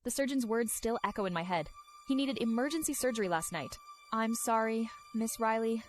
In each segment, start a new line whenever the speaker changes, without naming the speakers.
The surgeon's words still echo in my head. He needed emergency surgery last night. I'm sorry, Miss Riley,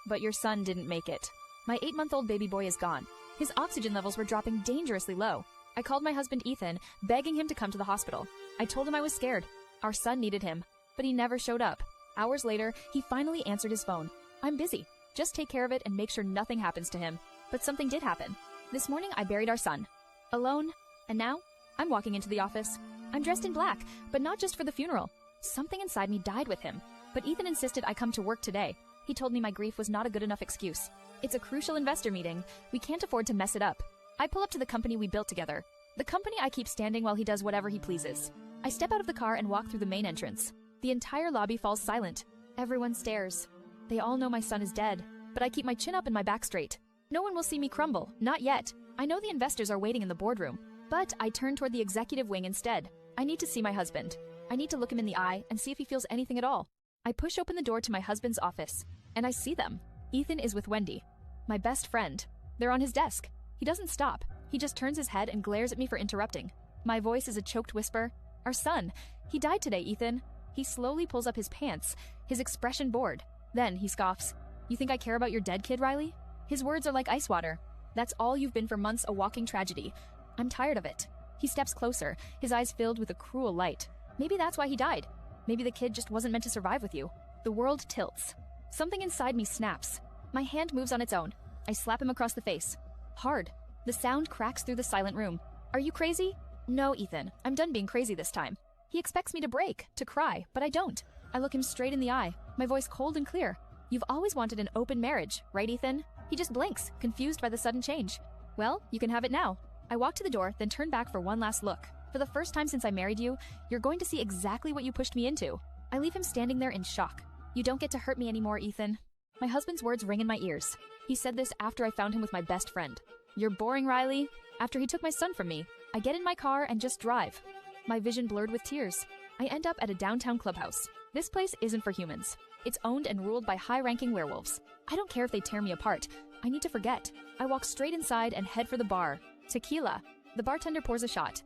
but your son didn't make it. My 8-month-old baby boy is gone. His oxygen levels were dropping dangerously low. I called my husband Ethan, begging him to come to the hospital. I told him I was scared. Our son needed him, but he never showed up. Hours later, he finally answered his phone. I'm busy. Just take care of it and make sure nothing happens to him. But something did happen. This morning, I buried our son. Alone, and now, I'm walking into the office. I'm dressed in black, but not just for the funeral. Something inside me died with him, but Ethan insisted I come to work today. He told me my grief was not a good enough excuse. It's a crucial investor meeting. We can't afford to mess it up. I pull up to the company we built together. The company I keep standing while he does whatever he pleases. I step out of the car and walk through the main entrance. The entire lobby falls silent. Everyone stares. They all know my son is dead, but I keep my chin up and my back straight. No one will see me crumble, not yet. I know the investors are waiting in the boardroom, but I turn toward the executive wing instead. I need to see my husband. I need to look him in the eye and see if he feels anything at all. I push open the door to my husband's office, and I see them. Ethan is with Wendy, my best friend. They're on his desk. He doesn't stop. He just turns his head and glares at me for interrupting. My voice is a choked whisper. Our son. He died today, Ethan. He slowly pulls up his pants, his expression bored. Then he scoffs. You think I care about your dead kid, Riley? His words are like ice water. That's all you've been for months, a walking tragedy. I'm tired of it. He steps closer, his eyes filled with a cruel light. Maybe that's why he died. Maybe the kid just wasn't meant to survive with you. The world tilts. Something inside me snaps. My hand moves on its own. I slap him across the face. Hard. The sound cracks through the silent room. Are you crazy? No, Ethan. I'm done being crazy this time. He expects me to break, to cry, but I don't. I look him straight in the eye, my voice cold and clear. You've always wanted an open marriage, right, Ethan? He just blinks, confused by the sudden change. Well, you can have it now. I walk to the door, then turn back for one last look. For the first time since I married you, you're going to see exactly what you pushed me into. I leave him standing there in shock. You don't get to hurt me anymore, Ethan. My husband's words ring in my ears. He said this after I found him with my best friend. You're boring, Riley. After he took my son from me, I get in my car and just drive. My vision blurred with tears. I end up at a downtown clubhouse. This place isn't for humans. It's owned and ruled by high-ranking werewolves. I don't care if they tear me apart. I need to forget. I walk straight inside and head for the bar. Tequila. The bartender pours a shot.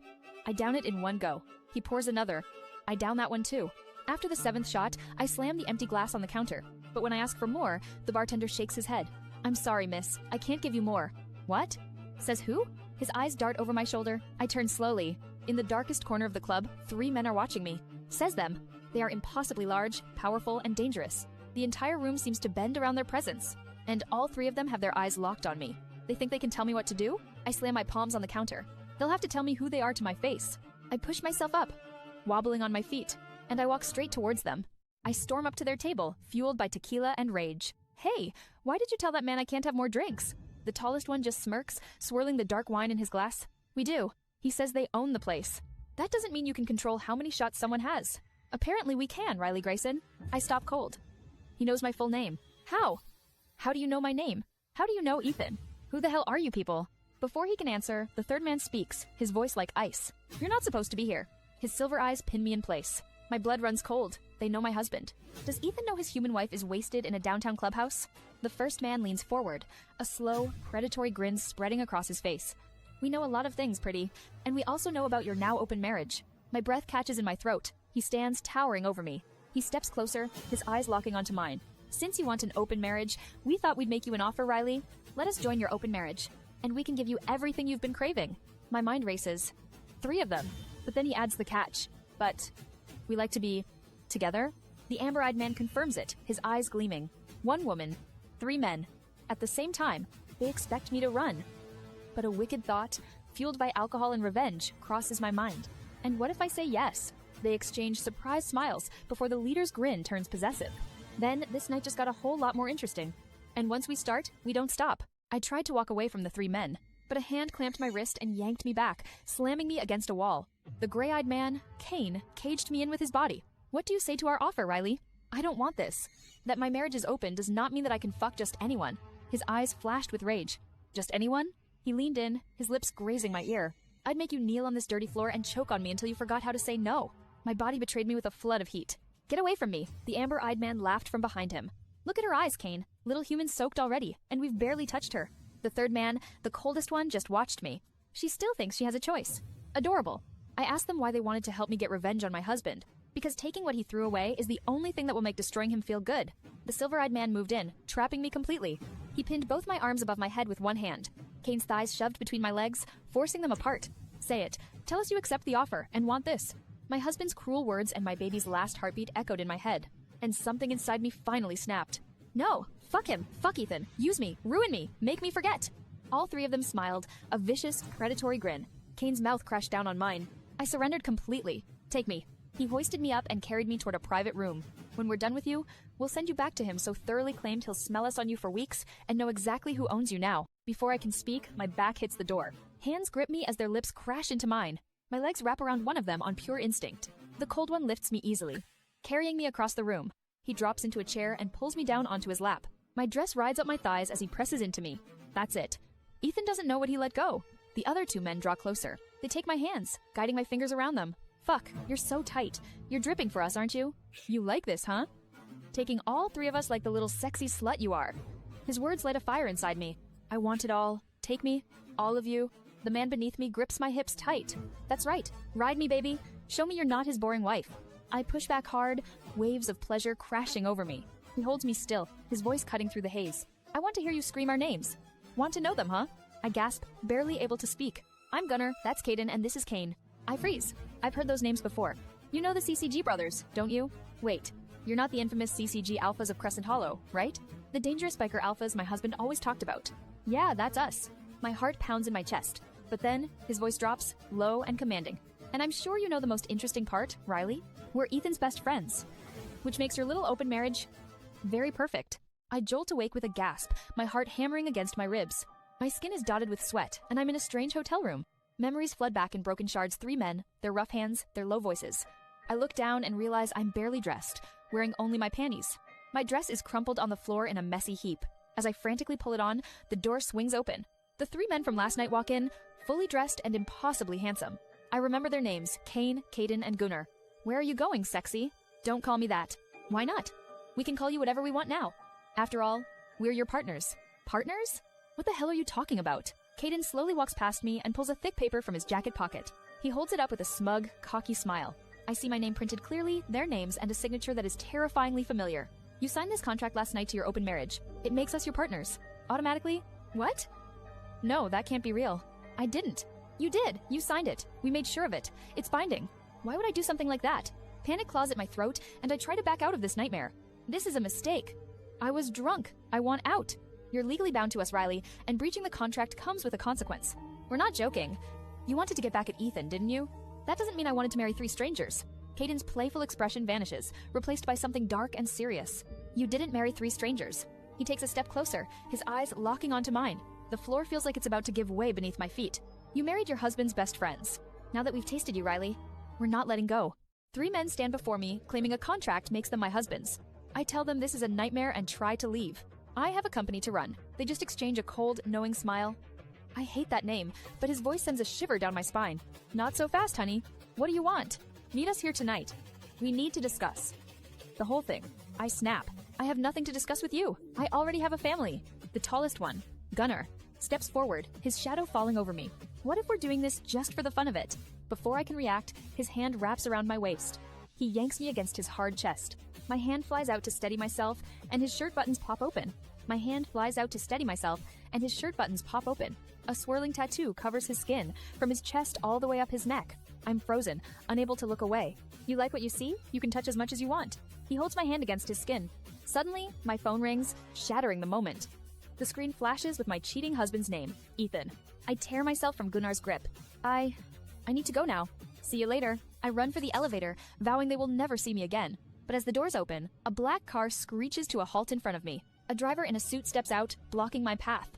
I down it in one go. He pours another. I down that one too. After the 7th shot, I slam the empty glass on the counter. But when I ask for more, the bartender shakes his head. I'm sorry, miss. I can't give you more. What? Says who? His eyes dart over my shoulder. I turn slowly. In the darkest corner of the club, 3 men are watching me. Says them. They are impossibly large, powerful, and dangerous. The entire room seems to bend around their presence. And all 3 of them have their eyes locked on me. They think they can tell me what to do? I slam my palms on the counter. They'll have to tell me who they are to my face. I push myself up, wobbling on my feet, and I walk straight towards them. I storm up to their table, fueled by tequila and rage. Hey, why did you tell that man I can't have more drinks? The tallest one just smirks, swirling the dark wine in his glass. We do. He says they own the place. That doesn't mean you can control how many shots someone has. Apparently we can, Riley Grayson. I stop cold. He knows my full name. How? How do you know my name? How do you know Ethan? Who the hell are you people? Before he can answer, the 3rd man speaks, his voice like ice. You're not supposed to be here. His silver eyes pin me in place. My blood runs cold. They know my husband. Does Ethan know his human wife is wasted in a downtown clubhouse? The 1st man leans forward, a slow, predatory grin spreading across his face. We know a lot of things, pretty, and we also know about your now open marriage. My breath catches in my throat. He stands towering over me. He steps closer, his eyes locking onto mine. Since you want an open marriage, we thought we'd make you an offer, Riley. Let us join your open marriage, and we can give you everything you've been craving. My mind races. 3 of them. But then he adds the catch. But we like to be together? The amber-eyed man confirms it, his eyes gleaming. 1 woman, 3 men. At the same time, they expect me to run. But a wicked thought, fueled by alcohol and revenge, crosses my mind. And what if I say yes? They exchange surprised smiles before the leader's grin turns possessive. Then this night just got a whole lot more interesting. And once we start, we don't stop. I tried to walk away from the 3 men, but a hand clamped my wrist and yanked me back, slamming me against a wall. The gray-eyed man, Kane, caged me in with his body. What do you say to our offer, Riley? I don't want this. That my marriage is open does not mean that I can fuck just anyone. His eyes flashed with rage. Just anyone? He leaned in, his lips grazing my ear. I'd make you kneel on this dirty floor and choke on me until you forgot how to say no. My body betrayed me with a flood of heat. Get away from me. The amber-eyed man laughed from behind him. Look at her eyes, Kane. Little human soaked already, and we've barely touched her. The 3rd man, the coldest one, just watched me. She still thinks she has a choice. Adorable. I asked them why they wanted to help me get revenge on my husband, because taking what he threw away is the only thing that will make destroying him feel good. The silver-eyed man moved in, trapping me completely. He pinned both my arms above my head with one hand, Kane's thighs shoved between my legs, forcing them apart. Say it. Tell us you accept the offer and want this. My husband's cruel words and my baby's last heartbeat echoed in my head, and something inside me finally snapped. No, fuck him, fuck Ethan, use me, ruin me, make me forget. All three of them smiled, a vicious, predatory grin. Kane's mouth crashed down on mine. I surrendered completely. Take me. He hoisted me up and carried me toward a private room. When we're done with you, we'll send you back to him so thoroughly claimed he'll smell us on you for weeks and know exactly who owns you now. Before I can speak, my back hits the door. Hands grip me as their lips crash into mine. My legs wrap around one of them on pure instinct. The cold one lifts me easily, carrying me across the room. He drops into a chair and pulls me down onto his lap. My dress rides up my thighs as he presses into me. That's it. Ethan doesn't know what he let go. The other two men draw closer. They take my hands, guiding my fingers around them. Fuck, you're so tight. You're dripping for us, aren't you? You like this, huh? Taking all three of us like the little sexy slut you are. His words light a fire inside me. I want it all. Take me. All of you. The man beneath me grips my hips tight. That's right. Ride me, baby. Show me you're not his boring wife. I push back hard, waves of pleasure crashing over me. He holds me still, his voice cutting through the haze. I want to hear you scream our names. Want to know them, huh? I gasp, barely able to speak. I'm Gunnar, that's Caden, and this is Kane. I freeze. I've heard those names before. You know the CCG brothers, don't you? Wait, you're not the infamous CCG alphas of Crescent Hollow, right? The dangerous biker alphas my husband always talked about. Yeah, that's us. My heart pounds in my chest. But then, his voice drops, low and commanding. And I'm sure you know the most interesting part, Riley. We're Ethan's best friends. Which makes your little open marriage very perfect. I jolt awake with a gasp, my heart hammering against my ribs. My skin is dotted with sweat, and I'm in a strange hotel room. Memories flood back in broken shards. 3 men, their rough hands, their low voices. I look down and realize I'm barely dressed, wearing only my panties. My dress is crumpled on the floor in a messy heap. As I frantically pull it on, the door swings open. The 3 men from last night walk in, fully dressed and impossibly handsome. I remember their names, Kane, Caden, and Gunnar. Where are you going, sexy? Don't call me that. Why not? We can call you whatever we want now. After all, we're your partners. Partners? What the hell are you talking about? Caden slowly walks past me and pulls a thick paper from his jacket pocket. He holds it up with a smug, cocky smile. I see my name printed clearly, their names, and a signature that is terrifyingly familiar. You signed this contract last night to your open marriage. It makes us your partners. Automatically? What? No, that can't be real. I didn't. You did. You signed it. We made sure of it. It's binding. Why would I do something like that? Panic claws at my throat, and I try to back out of this nightmare. This is a mistake. I was drunk. I want out. You're legally bound to us, Riley, and breaching the contract comes with a consequence. We're not joking. You wanted to get back at Ethan, didn't you? That doesn't mean I wanted to marry 3 strangers. Caden's playful expression vanishes, replaced by something dark and serious. You didn't marry 3 strangers. He takes a step closer, his eyes locking onto mine. The floor feels like it's about to give way beneath my feet. You married your husband's best friends. Now that we've tasted you, Riley, we're not letting go. 3 men stand before me, claiming a contract makes them my husbands. I tell them this is a nightmare and try to leave. I have a company to run. They just exchange a cold, knowing smile. I hate that name, but his voice sends a shiver down my spine. Not so fast, honey. What do you want? Meet us here tonight. We need to discuss the whole thing. I snap. I have nothing to discuss with you. I already have a family. The tallest one, Gunnar, steps forward, his shadow falling over me. What if we're doing this just for the fun of it? Before I can react, his hand wraps around my waist. He yanks me against his hard chest. My hand flies out to steady myself, and his shirt buttons pop open. My hand flies out to steady myself, and his shirt buttons pop open. A swirling tattoo covers his skin, from his chest all the way up his neck. I'm frozen, unable to look away. You like what you see? You can touch as much as you want. He holds my hand against his skin. Suddenly, my phone rings, shattering the moment. The screen flashes with my cheating husband's name, Ethan. I tear myself from Gunnar's grip. I need to go now. See you later. I run for the elevator, vowing they will never see me again. But as the doors open, a black car screeches to a halt in front of me. A driver in a suit steps out, blocking my path.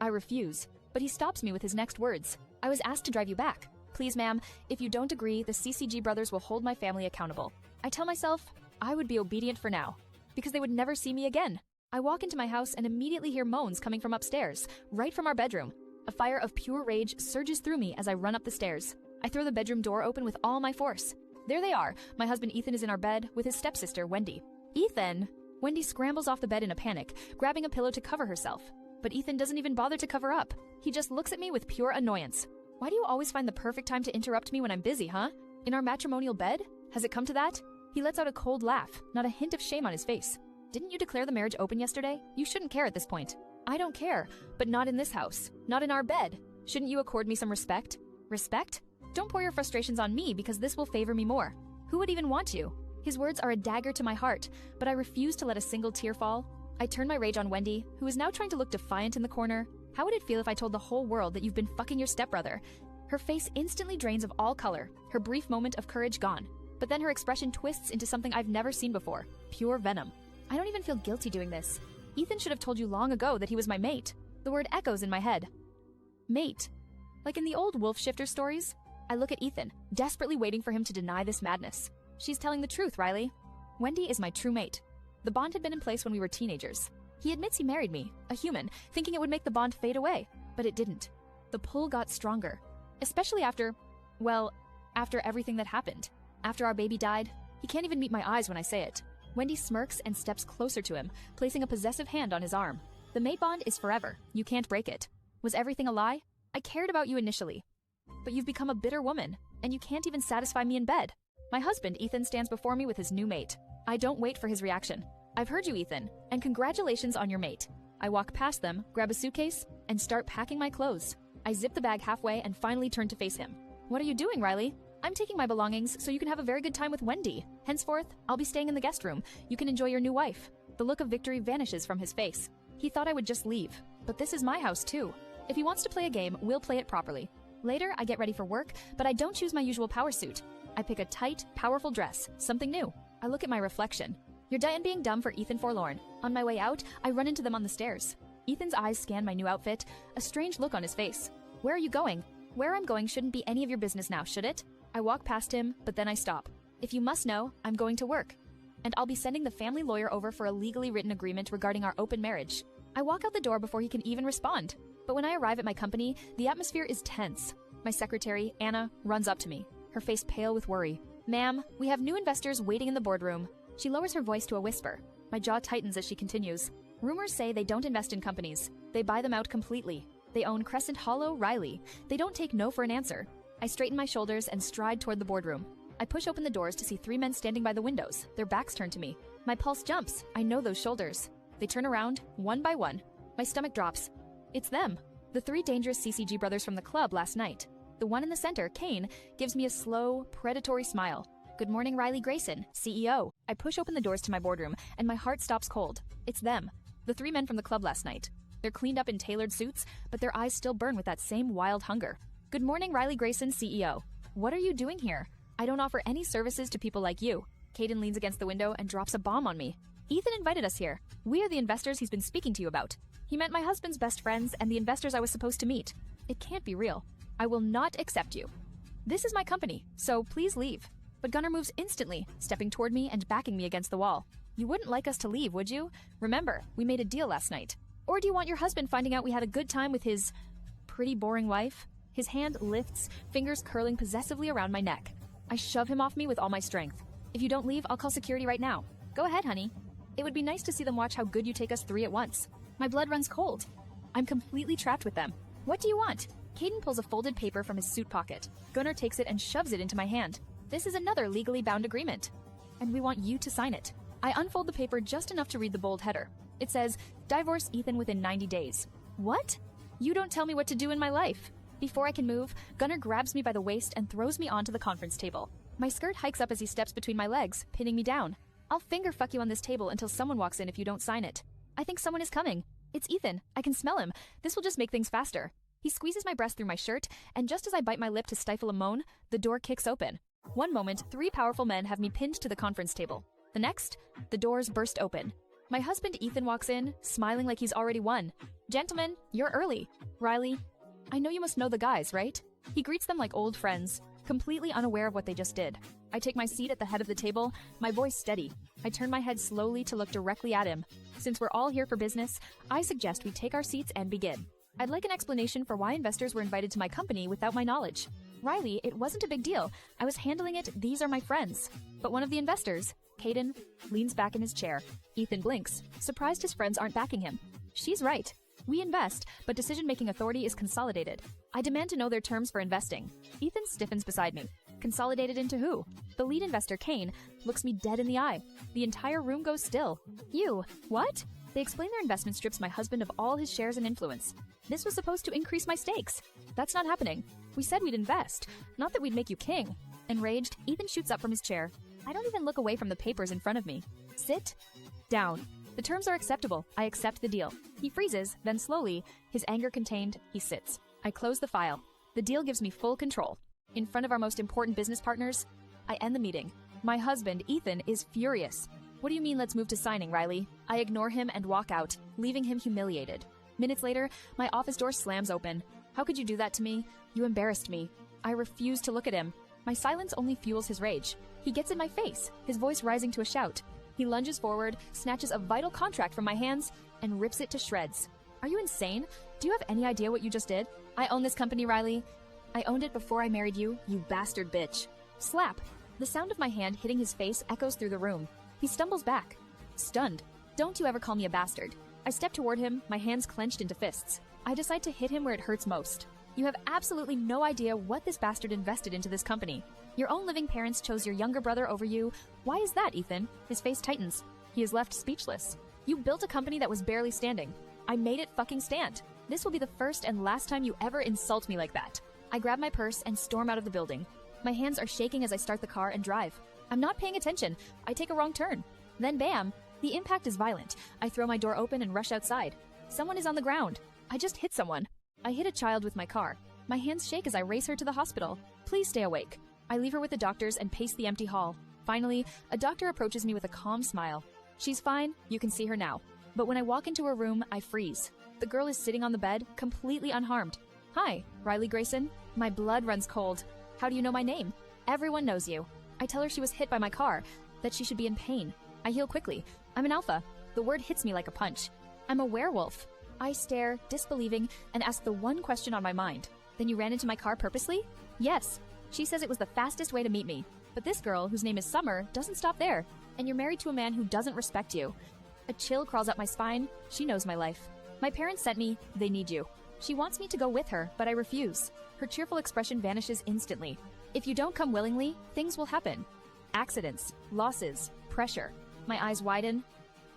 I refuse, but he stops me with his next words. I was asked to drive you back. Please, ma'am, if you don't agree, the CCG brothers will hold my family accountable. I tell myself I would be obedient for now, because they would never see me again. I walk into my house and immediately hear moans coming from upstairs, right from our bedroom. A fire of pure rage surges through me as I run up the stairs. I throw the bedroom door open with all my force. There they are. My husband Ethan is in our bed with his stepsister, Wendy. Ethan! Wendy scrambles off the bed in a panic, grabbing a pillow to cover herself. But Ethan doesn't even bother to cover up. He just looks at me with pure annoyance. Why do you always find the perfect time to interrupt me when I'm busy, huh? In our matrimonial bed? Has it come to that? He lets out a cold laugh, not a hint of shame on his face. Didn't you declare the marriage open yesterday? You shouldn't care at this point. I don't care, but not in this house. Not in our bed. Shouldn't you accord me some respect? Respect? Don't pour your frustrations on me because this will favor me more. Who would even want you? His words are a dagger to my heart, but I refuse to let a single tear fall. I turn my rage on Wendy, who is now trying to look defiant in the corner. How would it feel if I told the whole world that you've been fucking your stepbrother? Her face instantly drains of all color, her brief moment of courage gone. But then her expression twists into something I've never seen before. Pure venom. I don't even feel guilty doing this. Ethan should have told you long ago that he was my mate. The word echoes in my head. Mate. Like in the old wolf shifter stories? I look at Ethan, desperately waiting for him to deny this madness. She's telling the truth, Riley. Wendy is my true mate. The bond had been in place when we were teenagers. He admits he married me, a human, thinking it would make the bond fade away. But it didn't. The pull got stronger. Especially after everything that happened. After our baby died, he can't even meet my eyes when I say it. Wendy smirks and steps closer to him, placing a possessive hand on his arm. The mate bond is forever. You can't break it. Was everything a lie? I cared about you initially. But you've become a bitter woman, and you can't even satisfy me in bed. My husband, Ethan, stands before me with his new mate. I don't wait for his reaction. I've heard you, Ethan, and congratulations on your mate. I walk past them, grab a suitcase, and start packing my clothes. I zip the bag halfway and finally turn to face him. What are you doing, Riley? I'm taking my belongings so you can have a very good time with Wendy. Henceforth, I'll be staying in the guest room. You can enjoy your new wife. The look of victory vanishes from his face. He thought I would just leave, but this is my house too. If he wants to play a game, we'll play it properly. Later, I get ready for work, but I don't choose my usual power suit. I pick a tight, powerful dress, something new. I look at my reflection. You're done being dumb for Ethan Forlorn. On my way out, I run into them on the stairs. Ethan's eyes scan my new outfit, a strange look on his face. Where are you going? Where I'm going shouldn't be any of your business now, should it? I walk past him, but then I stop. If you must know, I'm going to work. And I'll be sending the family lawyer over for a legally written agreement regarding our open marriage. I walk out the door before he can even respond. But when I arrive at my company, the atmosphere is tense. My secretary, Anna, runs up to me, her face pale with worry. Ma'am, we have new investors waiting in the boardroom. She lowers her voice to a whisper. My jaw tightens as she continues. Rumors say they don't invest in companies. They buy them out completely. They own Crescent Hollow, Riley. They don't take no for an answer. I straighten my shoulders and stride toward the boardroom. I push open the doors to see 3 men standing by the windows, their backs turned to me. My pulse jumps. I know those shoulders. They turn around, one by one. My stomach drops. It's them. The 3 dangerous CCG brothers from the club last night. The one in the center, Kane, gives me a slow, predatory smile. Good morning, Riley Grayson, CEO. I push open the doors to my boardroom, and my heart stops cold. It's them. The 3 men from the club last night. They're cleaned up in tailored suits, but their eyes still burn with that same wild hunger. Good morning, Riley Grayson, CEO. What are you doing here? I don't offer any services to people like you. Caden leans against the window and drops a bomb on me. Ethan invited us here. We are the investors he's been speaking to you about. He met my husband's best friends and the investors I was supposed to meet. It can't be real. I will not accept you. This is my company, so please leave. But Gunnar moves instantly, stepping toward me and backing me against the wall. You wouldn't like us to leave, would you? Remember, we made a deal last night. Or do you want your husband finding out we had a good time with his pretty boring wife? His hand lifts, fingers curling possessively around my neck. I shove him off me with all my strength. If you don't leave, I'll call security right now. Go ahead, honey. It would be nice to see them watch how good you take us 3 at once. My blood runs cold. I'm completely trapped with them. What do you want? Caden pulls a folded paper from his suit pocket. Gunnar takes it and shoves it into my hand. This is another legally bound agreement. And we want you to sign it. I unfold the paper just enough to read the bold header. It says, divorce Ethan within 90 days. What? You don't tell me what to do in my life. Before I can move, Gunnar grabs me by the waist and throws me onto the conference table. My skirt hikes up as he steps between my legs, pinning me down. I'll finger fuck you on this table until someone walks in if you don't sign it. I think someone is coming. It's Ethan. I can smell him. This will just make things faster. He squeezes my breast through my shirt, and just as I bite my lip to stifle a moan, the door kicks open. One moment, 3 powerful men have me pinned to the conference table. The next, the doors burst open. My husband Ethan walks in, smiling like he's already won. Gentlemen, you're early. Riley, I know you must know the guys, right? He greets them like old friends, completely unaware of what they just did. I take my seat at the head of the table, my voice steady. I turn my head slowly to look directly at him. Since we're all here for business, I suggest we take our seats and begin. I'd like an explanation for why investors were invited to my company without my knowledge. Riley, it wasn't a big deal. I was handling it. These are my friends. But one of the investors, Caden, leans back in his chair. Ethan blinks, surprised his friends aren't backing him. She's right. We invest, but decision-making authority is consolidated. I demand to know their terms for investing. Ethan stiffens beside me. Consolidated into who? The lead investor, Kane, looks me dead in the eye. The entire room goes still. You, what? They explain their investment strips my husband of all his shares and influence. This was supposed to increase my stakes. That's not happening. We said we'd invest, not that we'd make you king. Enraged, Ethan shoots up from his chair. I don't even look away from the papers in front of me. Sit down. The terms are acceptable. I accept the deal. He freezes, then slowly, his anger contained, he sits. I close the file. The deal gives me full control. In front of our most important business partners, I end the meeting. My husband, Ethan, is furious. What do you mean let's move to signing, Riley? I ignore him and walk out, leaving him humiliated. Minutes later, my office door slams open. How could you do that to me? You embarrassed me. I refuse to look at him. My silence only fuels his rage. He gets in my face, his voice rising to a shout. He lunges forward, snatches a vital contract from my hands, and rips it to shreds. Are you insane? Do you have any idea what you just did? I own this company, Riley. I owned it before I married you, you bastard bitch. Slap. The sound of my hand hitting his face echoes through the room. He stumbles back, stunned. Don't you ever call me a bastard. I step toward him, my hands clenched into fists. I decide to hit him where it hurts most. You have absolutely no idea what this bastard invested into this company. Your own living parents chose your younger brother over you. Why is that, Ethan? His face tightens. He is left speechless. You built a company that was barely standing. I made it fucking stand. This will be the first and last time you ever insult me like that. I grab my purse and storm out of the building. My hands are shaking as I start the car and drive. I'm not paying attention. I take a wrong turn. Then bam, the impact is violent. I throw my door open and rush outside. Someone is on the ground. I just hit someone. I hit a child with my car. My hands shake as I race her to the hospital. Please stay awake. I leave her with the doctors and pace the empty hall. Finally, a doctor approaches me with a calm smile. She's fine, you can see her now. But when I walk into her room, I freeze. The girl is sitting on the bed, completely unharmed. Hi, Riley Grayson. My blood runs cold. How do you know my name? Everyone knows you. I tell her she was hit by my car, that she should be in pain. I heal quickly. I'm an alpha. The word hits me like a punch. I'm a werewolf. I stare, disbelieving, and ask the one question on my mind. Then you ran into my car purposely? Yes. She says it was the fastest way to meet me. But this girl, whose name is Summer, doesn't stop there. And you're married to a man who doesn't respect you. A chill crawls up my spine. She knows my life. My parents sent me. They need you. She wants me to go with her, but I refuse. Her cheerful expression vanishes instantly. If you don't come willingly, things will happen. Accidents, losses, pressure. My eyes widen.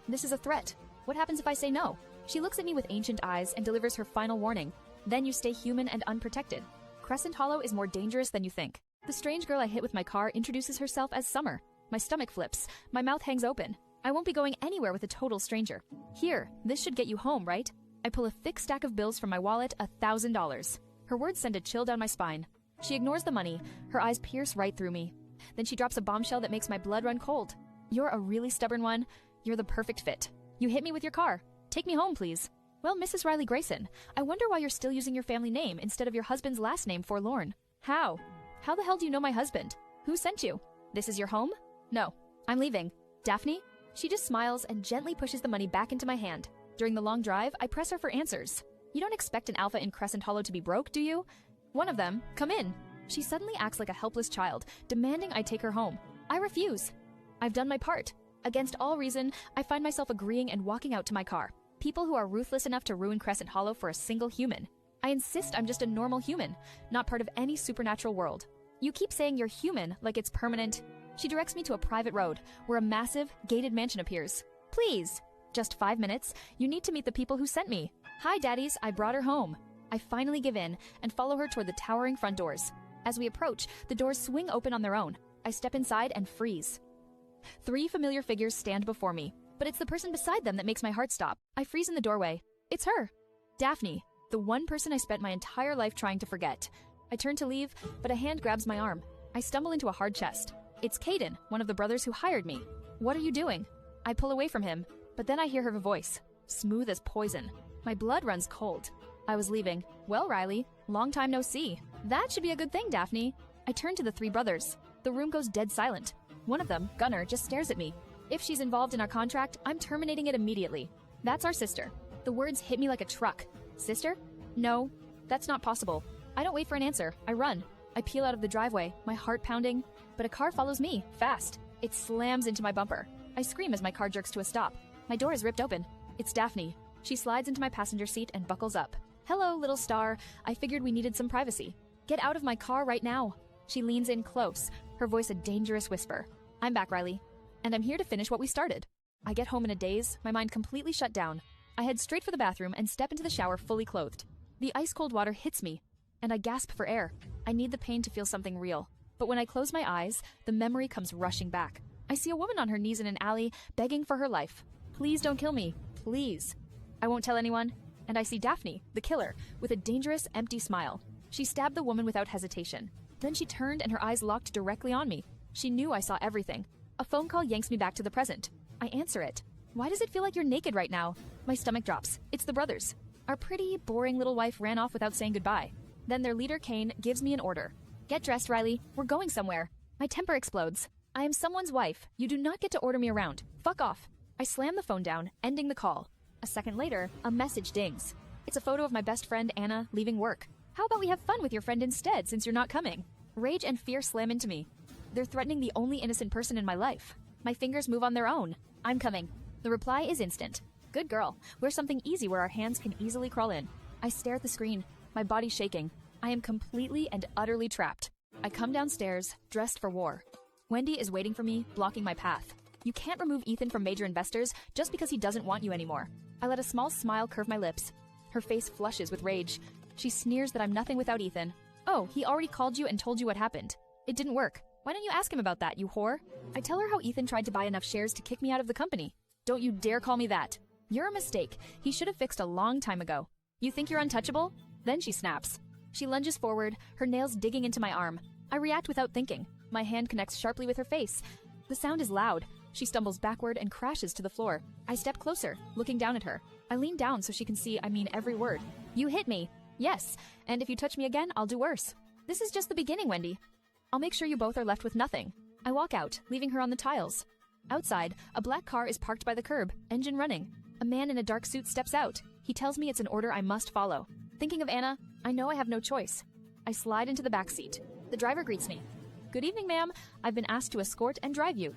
This is a threat. What happens if I say no? She looks at me with ancient eyes and delivers her final warning. Then you stay human and unprotected. Crescent Hollow is more dangerous than you think. The strange girl I hit with my car introduces herself as Summer. My stomach flips. My mouth hangs open. I won't be going anywhere with a total stranger. Here, this should get you home, right? I pull a thick stack of bills from my wallet, $1,000. Her words send a chill down my spine. She ignores the money. Her eyes pierce right through me. Then she drops a bombshell that makes my blood run cold. You're a really stubborn one. You're the perfect fit. You hit me with your car. Take me home, please. Well, Mrs. Riley Grayson, I wonder why you're still using your family name instead of your husband's last name, Forlorn. How? How the hell do you know my husband? Who sent you? This is your home? No. I'm leaving. Daphne? She just smiles and gently pushes the money back into my hand. During the long drive, I press her for answers. You don't expect an alpha in Crescent Hollow to be broke, do you? One of them, come in. She suddenly acts like a helpless child, demanding I take her home. I refuse. I've done my part. Against all reason, I find myself agreeing and walking out to my car. People who are ruthless enough to ruin Crescent Hollow for a single human. I insist I'm just a normal human, not part of any supernatural world. You keep saying you're human like it's permanent. She directs me to a private road where a massive, gated mansion appears. Please. Just 5 minutes. You need to meet the people who sent me. Hi, daddies. I brought her home. I finally give in and follow her toward the towering front doors. As we approach, the doors swing open on their own. I step inside and freeze. 3 familiar figures stand before me, but it's the person beside them that makes my heart stop. I freeze in the doorway. It's her. Daphne, the one person I spent my entire life trying to forget. I turn to leave, but a hand grabs my arm. I stumble into a hard chest. It's Caden, one of the brothers who hired me. What are you doing? I pull away from him, but then I hear her voice, smooth as poison. My blood runs cold. I was leaving. Well, Riley, long time no see. That should be a good thing, Daphne. I turn to the 3 brothers. The room goes dead silent. One of them, Gunnar, just stares at me. If she's involved in our contract, I'm terminating it immediately. That's our sister. The words hit me like a truck. Sister? No, that's not possible. I don't wait for an answer. I run. I peel out of the driveway, my heart pounding, but a car follows me, fast. It slams into my bumper. I scream as my car jerks to a stop. My door is ripped open. It's Daphne. She slides into my passenger seat and buckles up. Hello, little star. I figured we needed some privacy. Get out of my car right now. She leans in close, her voice a dangerous whisper. I'm back, Riley, and I'm here to finish what we started. I get home in a daze, my mind completely shut down. I head straight for the bathroom and step into the shower fully clothed. The ice-cold water hits me, and I gasp for air. I need the pain to feel something real. But when I close my eyes, the memory comes rushing back. I see a woman on her knees in an alley, begging for her life. Please don't kill me. Please. I won't tell anyone. And I see Daphne, the killer, with a dangerous, empty smile. She stabbed the woman without hesitation. Then she turned and her eyes locked directly on me. She knew I saw everything. A phone call yanks me back to the present. I answer it. Why does it feel like you're naked right now? My stomach drops. It's the brothers. Our pretty, boring little wife ran off without saying goodbye. Then their leader, Kane, gives me an order. Get dressed, Riley. We're going somewhere. My temper explodes. I am someone's wife. You do not get to order me around. Fuck off. I slam the phone down, ending the call. A second later, a message dings. It's a photo of my best friend, Anna, leaving work. How about we have fun with your friend instead, since you're not coming? Rage and fear slam into me. They're threatening the only innocent person in my life. My fingers move on their own. I'm coming. The reply is instant. Good girl. Wear something easy where our hands can easily crawl in. I stare at the screen, my body shaking. I am completely and utterly trapped. I come downstairs, dressed for war. Wendy is waiting for me, blocking my path. You can't remove Ethan from major investors just because he doesn't want you anymore. I let a small smile curve my lips. Her face flushes with rage. She sneers that I'm nothing without Ethan. Oh, he already called you and told you what happened. It didn't work. Why don't you ask him about that, you whore? I tell her how Ethan tried to buy enough shares to kick me out of the company. Don't you dare call me that. You're a mistake. He should have fixed a long time ago. You think you're untouchable? Then she snaps. She lunges forward, her nails digging into my arm. I react without thinking. My hand connects sharply with her face. The sound is loud. She stumbles backward and crashes to the floor. I step closer, looking down at her. I lean down so she can see I mean every word. You hit me. Yes, and if you touch me again, I'll do worse. This is just the beginning, Wendy. I'll make sure you both are left with nothing. I walk out, leaving her on the tiles. Outside, a black car is parked by the curb, engine running. A man in a dark suit steps out. He tells me it's an order I must follow. Thinking of Anna, I know I have no choice. I slide into the back seat. The driver greets me. Good evening, ma'am. I've been asked to escort and drive you.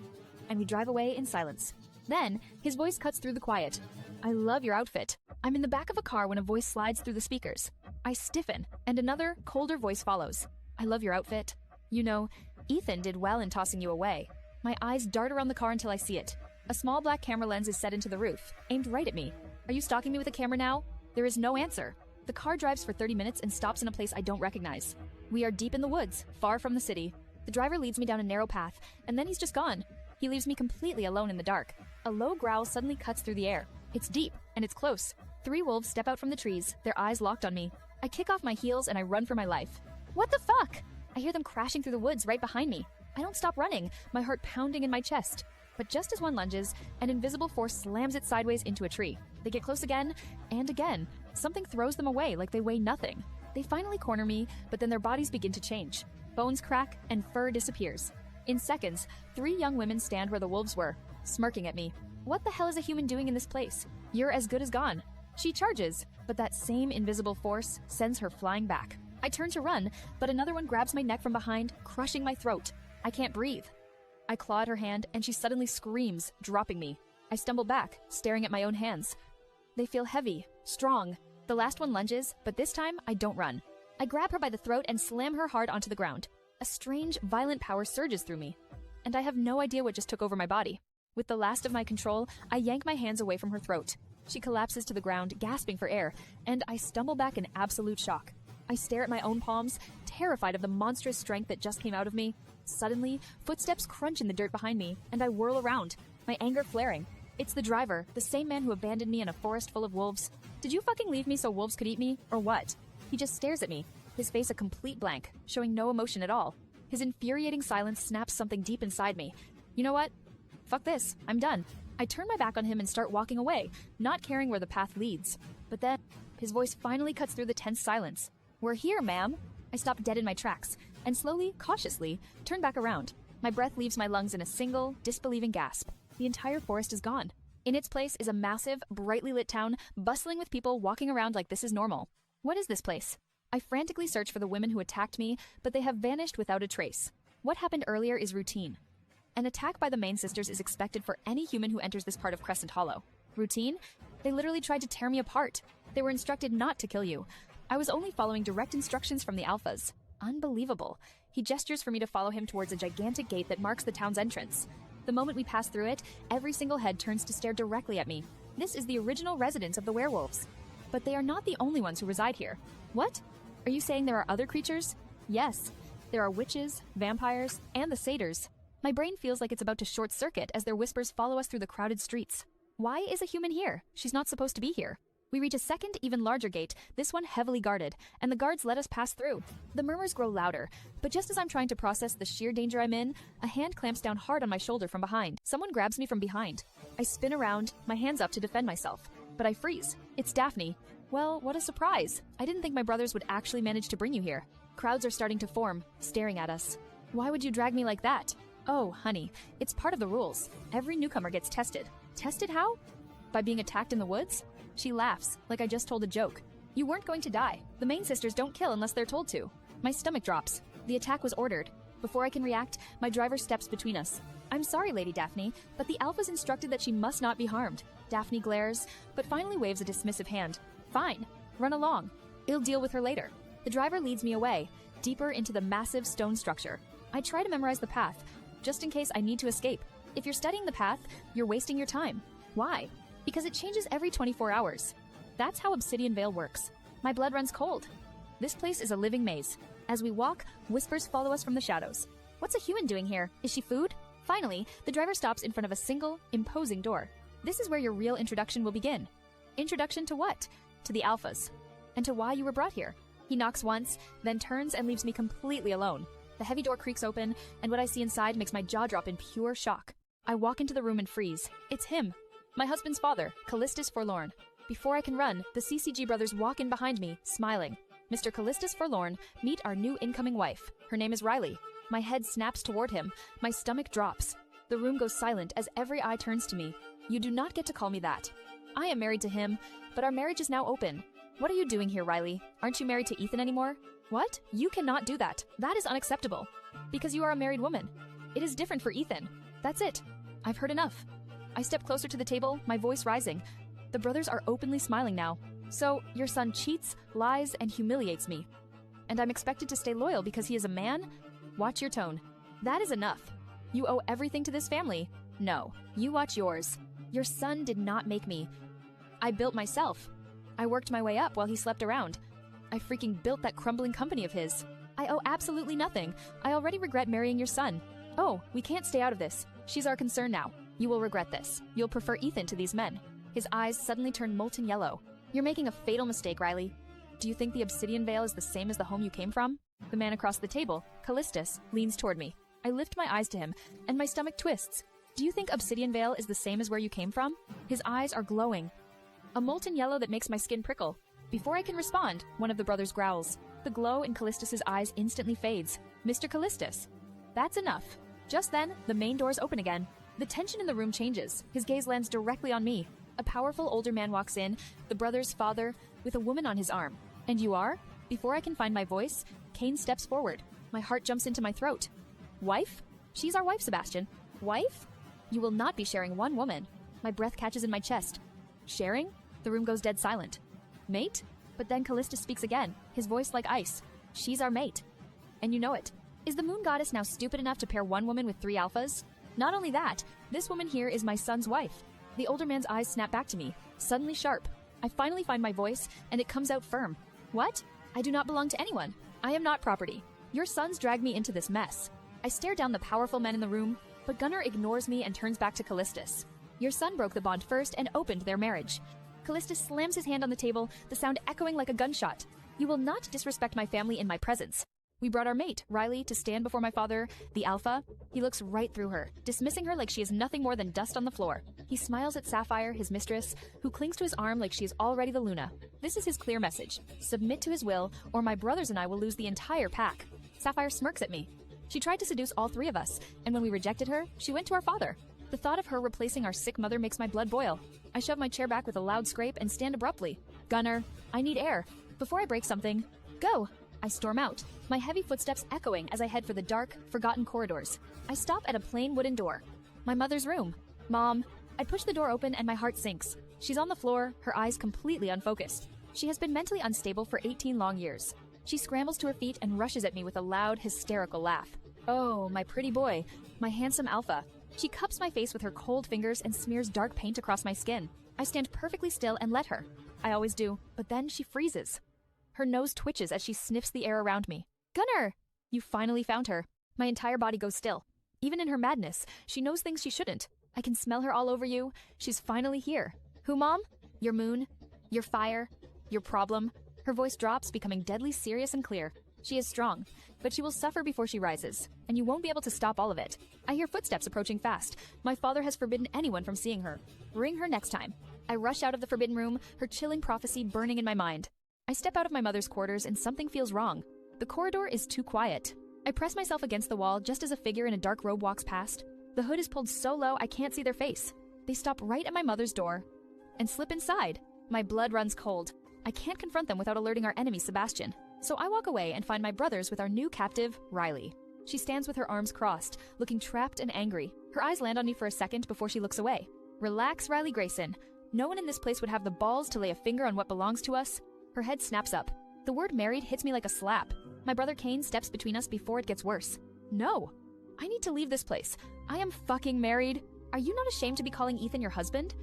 And we drive away in silence. Then, his voice cuts through the quiet. I love your outfit. I'm in the back of a car when a voice slides through the speakers. I stiffen, and another, colder voice follows. I love your outfit. You know, Ethan did well in tossing you away. My eyes dart around the car until I see it. A small black camera lens is set into the roof, aimed right at me. Are you stalking me with a camera now? There is no answer. The car drives for 30 minutes and stops in a place I don't recognize. We are deep in the woods, far from the city. The driver leads me down a narrow path, and then he's just gone. He leaves me completely alone in the dark. A low growl suddenly cuts through the air. It's deep, and it's close. 3 wolves step out from the trees, their eyes locked on me. I kick off my heels and I run for my life. What the fuck? I hear them crashing through the woods right behind me. I don't stop running, my heart pounding in my chest. But just as one lunges, an invisible force slams it sideways into a tree. They get close again, and again. Something throws them away like they weigh nothing. They finally corner me, but then their bodies begin to change. Bones crack, and fur disappears. In seconds, 3 young women stand where the wolves were, smirking at me. What the hell is a human doing in this place? You're as good as gone. She charges, but that same invisible force sends her flying back. I turn to run, but another one grabs my neck from behind, crushing my throat. I can't breathe. I claw at her hand, and she suddenly screams, dropping me. I stumble back, staring at my own hands. They feel heavy, strong. The last one lunges, but this time I don't run. I grab her by the throat and slam her hard onto the ground. A strange, violent power surges through me, and I have no idea what just took over my body. With the last of my control, I yank my hands away from her throat. She collapses to the ground, gasping for air, and I stumble back in absolute shock. I stare at my own palms, terrified of the monstrous strength that just came out of me. Suddenly, footsteps crunch in the dirt behind me, and I whirl around, my anger flaring. It's the driver, the same man who abandoned me in a forest full of wolves. Did you fucking leave me so wolves could eat me, or what? He just stares at me, his face a complete blank, showing no emotion at all. His infuriating silence snaps something deep inside me. You know what? Fuck this, I'm done. I turn my back on him and start walking away, not caring where the path leads. But then, his voice finally cuts through the tense silence. We're here, ma'am. I stop dead in my tracks, and slowly, cautiously, turn back around. My breath leaves my lungs in a single, disbelieving gasp. The entire forest is gone. In its place is a massive, brightly lit town, bustling with people walking around like this is normal. What is this place? I frantically search for the women who attacked me, but they have vanished without a trace. What happened earlier is routine. An attack by the main sisters is expected for any human who enters this part of Crescent Hollow. Routine? They literally tried to tear me apart. They were instructed not to kill you. I was only following direct instructions from the Alphas. Unbelievable. He gestures for me to follow him towards a gigantic gate that marks the town's entrance. The moment we pass through it, every single head turns to stare directly at me. This is the original residence of the werewolves. But they are not the only ones who reside here. What? Are you saying there are other creatures? Yes. There are witches, vampires, and the satyrs. My brain feels like it's about to short circuit as their whispers follow us through the crowded streets. Why is a human here? She's not supposed to be here. We reach a second, even larger gate, this one heavily guarded, and the guards let us pass through. The murmurs grow louder, but just as I'm trying to process the sheer danger I'm in, a hand clamps down hard on my shoulder from behind. Someone grabs me from behind. I spin around, my hands up to defend myself, but I freeze. It's Daphne. Well, what a surprise. I didn't think my brothers would actually manage to bring you here. Crowds are starting to form, staring at us. Why would you drag me like that? Oh, honey, it's part of the rules. Every newcomer gets tested. Tested how? By being attacked in the woods? She laughs, like I just told a joke. You weren't going to die. The main sisters don't kill unless they're told to. My stomach drops. The attack was ordered. Before I can react, my driver steps between us. I'm sorry, Lady Daphne, but the Alphas instructed that she must not be harmed. Daphne glares, but finally waves a dismissive hand. Fine. Run along. I'll deal with her later. The driver leads me away, deeper into the massive stone structure. I try to memorize the path, just in case I need to escape. If you're studying the path, you're wasting your time. Why? Because it changes every 24 hours. That's how Obsidian Vale works. My blood runs cold. This place is a living maze. As we walk, whispers follow us from the shadows. What's a human doing here? Is she food? Finally, the driver stops in front of a single, imposing door. This is where your real introduction will begin. Introduction to what? To the Alphas. And to why you were brought here. He knocks once, then turns and leaves me completely alone. The heavy door creaks open, and what I see inside makes my jaw drop in pure shock. I walk into the room and freeze. It's him. My husband's father, Callistus Forlorn. Before I can run, the CCG brothers walk in behind me, smiling. Mr. Callistus Forlorn, meet our new incoming wife. Her name is Riley. My head snaps toward him. My stomach drops. The room goes silent as every eye turns to me. You do not get to call me that. I am married to him, but our marriage is now open. What are you doing here, Riley? Aren't you married to Ethan anymore? What? You cannot do that. That is unacceptable. Because you are a married woman. It is different for Ethan. That's it. I've heard enough. I step closer to the table, my voice rising. The brothers are openly smiling now. So, your son cheats, lies, and humiliates me. And I'm expected to stay loyal because he is a man? Watch your tone. That is enough. You owe everything to this family. No, you watch yours. Your son did not make me. I built myself. I worked my way up while he slept around. I freaking built that crumbling company of his. I owe absolutely nothing. I already regret marrying your son. Oh, we can't stay out of this. She's our concern now. You will regret this. You'll prefer Ethan to these men. His eyes suddenly turn molten yellow. You're making a fatal mistake, Riley. Do you think the Obsidian Vale is the same as the home you came from? The man across the table, Callistus, leans toward me. I lift my eyes to him, and my stomach twists. Do you think Obsidian Vale is the same as where you came from? His eyes are glowing. A molten yellow that makes my skin prickle. Before I can respond, one of the brothers growls. The glow in Callistus's eyes instantly fades. Mr. Callistus. That's enough. Just then, the main doors open again. The tension in the room changes. His gaze lands directly on me. A powerful older man walks in, the brother's father, with a woman on his arm. And you are? Before I can find my voice, Kane steps forward. My heart jumps into my throat. Wife? She's our wife, Sebastian. Wife? You will not be sharing one woman. My breath catches in my chest. Sharing? The room goes dead silent. Mate? But then Callistus speaks again, his voice like ice. She's our mate. And you know it. Is the moon goddess now stupid enough to pair one woman with 3 alphas? Not only that, this woman here is my son's wife. The older man's eyes snap back to me, suddenly sharp. I finally find my voice, and it comes out firm. What? I do not belong to anyone. I am not property. Your sons dragged me into this mess. I stare down the powerful men in the room, but Gunnar ignores me and turns back to Callistus. Your son broke the bond first and opened their marriage. Callistus slams his hand on the table, the sound echoing like a gunshot. You will not disrespect my family in my presence. We brought our mate, Riley, to stand before my father, the Alpha. He looks right through her, dismissing her like she is nothing more than dust on the floor. He smiles at Sapphire, his mistress, who clings to his arm like she is already the Luna. This is his clear message. Submit to his will, or my brothers and I will lose the entire pack. Sapphire smirks at me. She tried to seduce all 3 of us, and when we rejected her, she went to our father. The thought of her replacing our sick mother makes my blood boil. I shove my chair back with a loud scrape and stand abruptly. Gunnar, I need air. Before I break something, go! I storm out, my heavy footsteps echoing as I head for the dark, forgotten corridors. I stop at a plain wooden door. My mother's room. Mom. I push the door open and my heart sinks. She's on the floor, her eyes completely unfocused. She has been mentally unstable for 18 long years. She scrambles to her feet and rushes at me with a loud, hysterical laugh. Oh, my pretty boy, my handsome alpha. She cups my face with her cold fingers and smears dark paint across my skin. I stand perfectly still and let her. I always do, but then she freezes. Her nose twitches as she sniffs the air around me. Gunnar! You finally found her. My entire body goes still. Even in her madness, she knows things she shouldn't. I can smell her all over you. She's finally here. Who, Mom? Your moon? Your fire? Your problem? Her voice drops, becoming deadly serious and clear. She is strong, but she will suffer before she rises, and you won't be able to stop all of it. I hear footsteps approaching fast. My father has forbidden anyone from seeing her. Bring her next time. I rush out of the forbidden room, her chilling prophecy burning in my mind. I step out of my mother's quarters and something feels wrong. The corridor is too quiet. I press myself against the wall just as a figure in a dark robe walks past. The hood is pulled so low I can't see their face. They stop right at my mother's door and slip inside. My blood runs cold. I can't confront them without alerting our enemy, Sebastian. So I walk away and find my brothers with our new captive, Riley. She stands with her arms crossed, looking trapped and angry. Her eyes land on me for a second before she looks away. Relax, Riley Grayson. No one in this place would have the balls to lay a finger on what belongs to us. Her head snaps up. The word married hits me like a slap. My brother Kane steps between us before it gets worse. No. I need to leave this place. I am fucking married. Are you not ashamed to be calling Ethan your husband?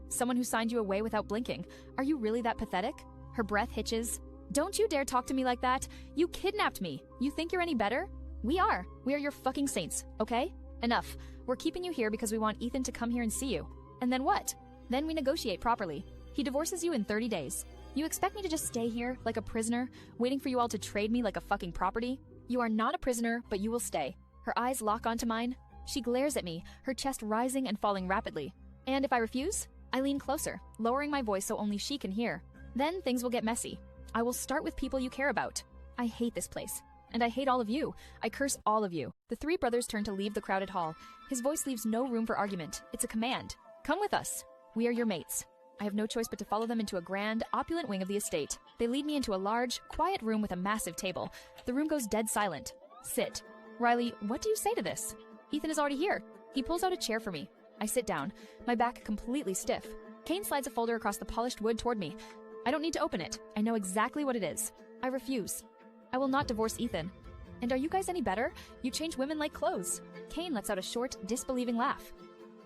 Someone who signed you away without blinking. Are you really that pathetic? Her breath hitches. Don't you dare talk to me like that. You kidnapped me. You think you're any better? We are. We are your fucking saints, okay? Enough. We're keeping you here because we want Ethan to come here and see you. And then what? Then we negotiate properly. He divorces you in 30 days. You expect me to just stay here, like a prisoner, waiting for you all to trade me like a fucking property? You are not a prisoner, but you will stay. Her eyes lock onto mine. She glares at me, her chest rising and falling rapidly. And if I refuse? I lean closer, lowering my voice so only she can hear. Then things will get messy. I will start with people you care about. I hate this place. And I hate all of you. I curse all of you. The three brothers turn to leave the crowded hall. His voice leaves no room for argument. It's a command. Come with us. We are your mates. I have no choice but to follow them into a grand, opulent wing of the estate. They lead me into a large, quiet room with a massive table. The room goes dead silent. Sit. Riley, what do you say to this? Ethan is already here. He pulls out a chair for me. I sit down, my back completely stiff. Kane slides a folder across the polished wood toward me. I don't need to open it. I know exactly what it is. I refuse. I will not divorce Ethan. And are you guys any better? You change women like clothes. Kane lets out a short, disbelieving laugh.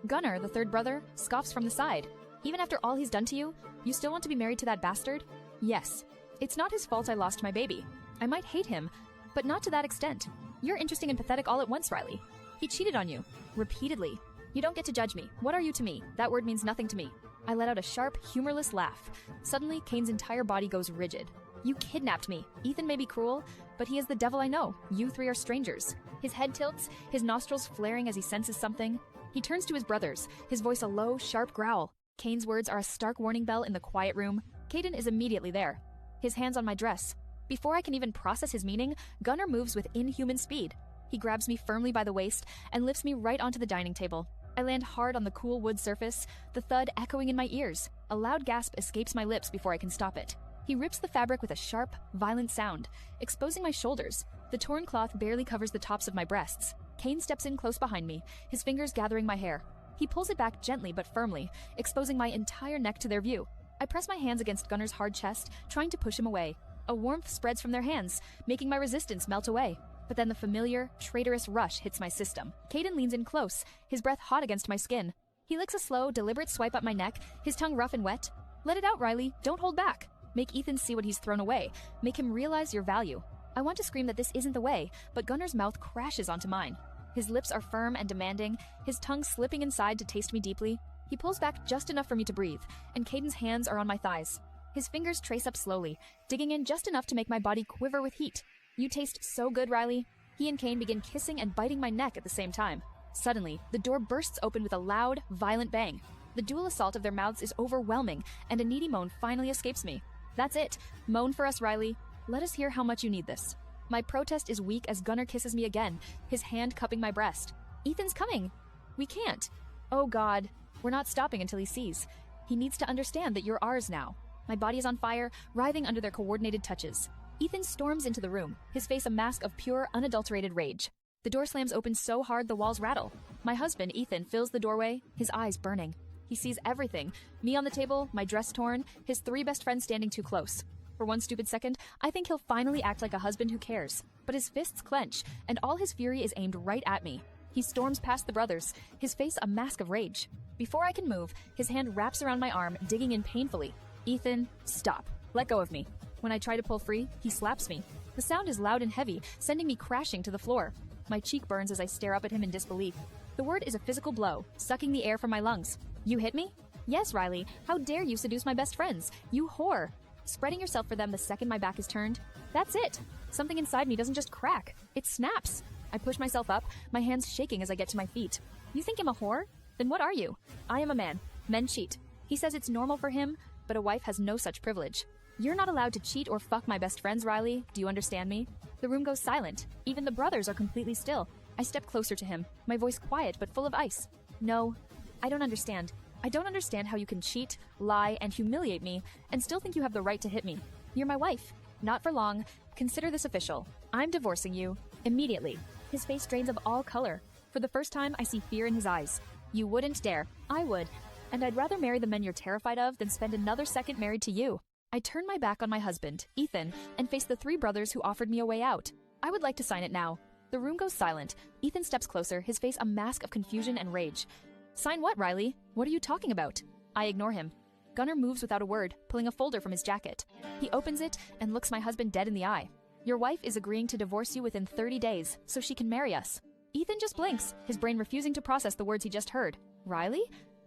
Gunnar, the third brother, scoffs from the side. Even after all he's done to you, you still want to be married to that bastard? Yes. It's not his fault I lost my baby. I might hate him, but not to that extent. You're interesting and pathetic all at once, Riley. He cheated on you. Repeatedly. You don't get to judge me. What are you to me? That word means nothing to me. I let out a sharp, humorless laugh. Suddenly, Kane's entire body goes rigid. You kidnapped me. Ethan may be cruel, but he is the devil I know. You three are strangers. His head tilts, his nostrils flaring as he senses something. He turns to his brothers, his voice a low, sharp growl. Kane's words are a stark warning bell in the quiet room. Caden is immediately there. His hands on my dress. Before I can even process his meaning, Gunnar moves with inhuman speed. He grabs me firmly by the waist and lifts me right onto the dining table. I land hard on the cool wood surface, the thud echoing in my ears. A loud gasp escapes my lips before I can stop it. He rips the fabric with a sharp, violent sound, exposing my shoulders. The torn cloth barely covers the tops of my breasts. Kane steps in close behind me, his fingers gathering my hair. He pulls it back gently but firmly, exposing my entire neck to their view. I press my hands against Gunnar's hard chest, trying to push him away. A warmth spreads from their hands, making my resistance melt away. But then the familiar, traitorous rush hits my system. Caden leans in close, his breath hot against my skin. He licks a slow, deliberate swipe up my neck, his tongue rough and wet. Let it out, Riley. Don't hold back. Make Ethan see what he's thrown away. Make him realize your value. I want to scream that this isn't the way, but Gunnar's mouth crashes onto mine. His lips are firm and demanding, his tongue slipping inside to taste me deeply. He pulls back just enough for me to breathe, and Caden's hands are on my thighs. His fingers trace up slowly, digging in just enough to make my body quiver with heat. You taste so good, Riley. He and Kane begin kissing and biting my neck at the same time. Suddenly, the door bursts open with a loud, violent bang. The dual assault of their mouths is overwhelming, and a needy moan finally escapes me. That's it. Moan for us, Riley. Let us hear how much you need this. My protest is weak as Gunnar kisses me again, his hand cupping my breast. Ethan's coming. We can't. Oh God. We're not stopping until he sees. He needs to understand that you're ours now. My body is on fire, writhing under their coordinated touches. Ethan storms into the room, his face a mask of pure, unadulterated rage. The door slams open so hard the walls rattle. My husband, Ethan, fills the doorway, his eyes burning. He sees everything. Me on the table, my dress torn, his 3 best friends standing too close. For one stupid second, I think he'll finally act like a husband who cares. But his fists clench, and all his fury is aimed right at me. He storms past the brothers, his face a mask of rage. Before I can move, his hand wraps around my arm, digging in painfully. Ethan, stop. Let go of me. When I try to pull free, he slaps me. The sound is loud and heavy, sending me crashing to the floor. My cheek burns as I stare up at him in disbelief. The word is a physical blow, sucking the air from my lungs. You hit me? Yes, Riley. How dare you seduce my best friends? You whore. Spreading yourself for them the second my back is turned. That's it. Something inside me doesn't just crack. It snaps. I push myself up, my hands shaking as I get to my feet. You think I'm a whore? Then what are you? I am a man. Men cheat. He says it's normal for him, but a wife has no such privilege. You're not allowed to cheat or fuck my best friends, Riley. Do you understand me? The room goes silent. Even the brothers are completely still. I step closer to him, my voice quiet but full of ice. No, I don't understand. I don't understand how you can cheat, lie, and humiliate me, and still think you have the right to hit me. You're my wife. Not for long. Consider this official. I'm divorcing you. Immediately. His face drains of all color. For the first time, I see fear in his eyes. You wouldn't dare. I would. And I'd rather marry the men you're terrified of than spend another second married to you. I turn my back on my husband, Ethan, and face the 3 brothers who offered me a way out. I would like to sign it now. The room goes silent. Ethan steps closer, his face a mask of confusion and rage. Sign what, Riley? What are you talking about? I ignore him. Gunnar moves without a word, pulling a folder from his jacket. He opens it and looks my husband dead in the eye. Your wife is agreeing to divorce you within 30 days, so she can marry us. Ethan just blinks, his brain refusing to process the words he just heard. Riley?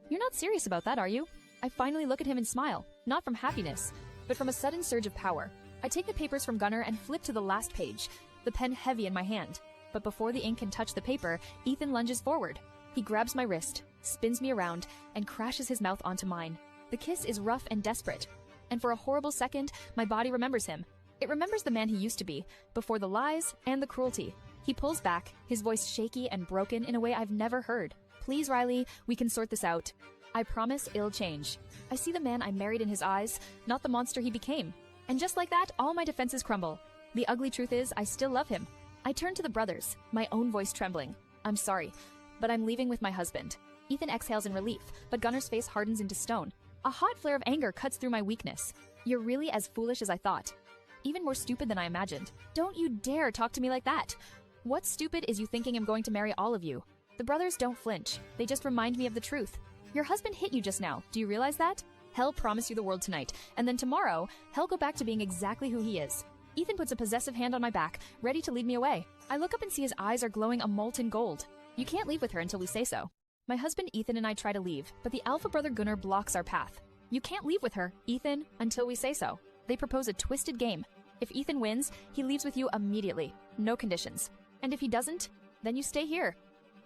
You're not serious about that, are you? I finally look at him and smile, not from happiness, but from a sudden surge of power. I take the papers from Gunnar and flip to the last page, the pen heavy in my hand. But before the ink can touch the paper, Ethan lunges forward. He grabs my wrist, spins me around, and crashes his mouth onto mine. The kiss is rough and desperate, and for a horrible second, my body remembers him. It remembers the man he used to be, before the lies and the cruelty. He pulls back, his voice shaky and broken in a way I've never heard. Please, Riley, we can sort this out. I promise it'll change. I see the man I married in his eyes, not the monster he became. And just like that, all my defenses crumble. The ugly truth is, I still love him. I turn to the brothers, my own voice trembling. I'm sorry, but I'm leaving with my husband. Ethan exhales in relief, but Gunnar's face hardens into stone. A hot flare of anger cuts through my weakness. You're really as foolish as I thought. Even more stupid than I imagined. Don't you dare talk to me like that. What's stupid is you thinking I'm going to marry all of you. The brothers don't flinch. They just remind me of the truth. Your husband hit you just now. Do you realize that? Hell promised you the world tonight, and then tomorrow, Hell go back to being exactly who he is. Ethan puts a possessive hand on my back, ready to lead me away. I look up and see his eyes are glowing a molten gold. You can't leave with her until we say so. My husband Ethan and I try to leave, but the alpha brother Gunnar blocks our path. You can't leave with her, Ethan, until we say so. They propose a twisted game. If Ethan wins, he leaves with you immediately. No conditions. And if he doesn't, then you stay here.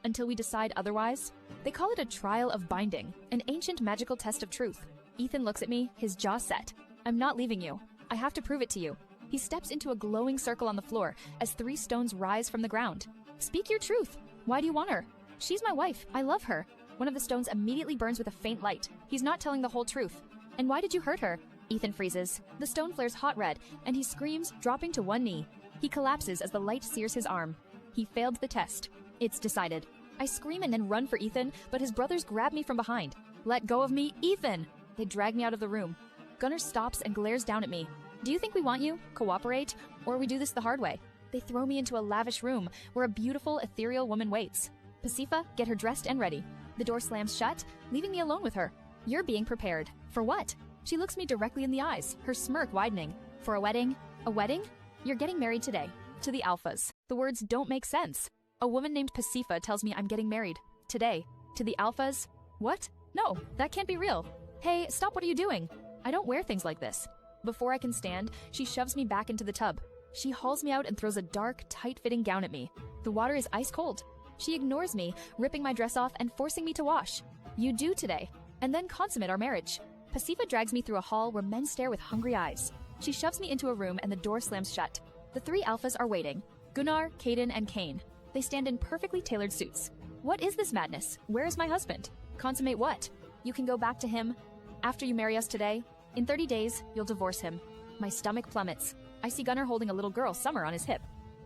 Until we decide otherwise. They call it a trial of binding, an ancient magical test of truth. Ethan looks at me, his jaw set. I'm not leaving you. I have to prove it to you. He steps into a glowing circle on the floor as 3 stones rise from the ground. Speak your truth. Why do you want her? She's my wife. I love her. One of the stones immediately burns with a faint light. He's not telling the whole truth. And why did you hurt her? Ethan freezes. The stone flares hot red, and he screams, dropping to one knee. He collapses as the light sears his arm. He failed the test. It's decided. I scream and then run for Ethan, but his brothers grab me from behind. Let go of me, Ethan! They drag me out of the room. Gunnar stops and glares down at me. Do you think we want you? Cooperate? Or we do this the hard way? They throw me into a lavish room where a beautiful, ethereal woman waits. Pasifa, get her dressed and ready. The door slams shut, leaving me alone with her. You're being prepared. For what? She looks me directly in the eyes, her smirk widening. For a wedding? A wedding? You're getting married today. To the Alphas. The words don't make sense. A woman named Pasifa tells me I'm getting married. Today. To the Alphas? What? No, that can't be real. Hey, stop, what are you doing? I don't wear things like this. Before I can stand, she shoves me back into the tub. She hauls me out and throws a dark, tight-fitting gown at me. The water is ice cold. She ignores me, ripping my dress off and forcing me to wash. You do today, and then consummate our marriage. Pasifa drags me through a hall where men stare with hungry eyes. She shoves me into a room and the door slams shut. The 3 Alphas are waiting. Gunnar, Caden, and Kane. They stand in perfectly tailored suits. What is this madness? Where is my husband? Consummate what? You can go back to him. After you marry us today, in 30 days, you'll divorce him. My stomach plummets. I see Gunnar holding a little girl, Summer, on his hip.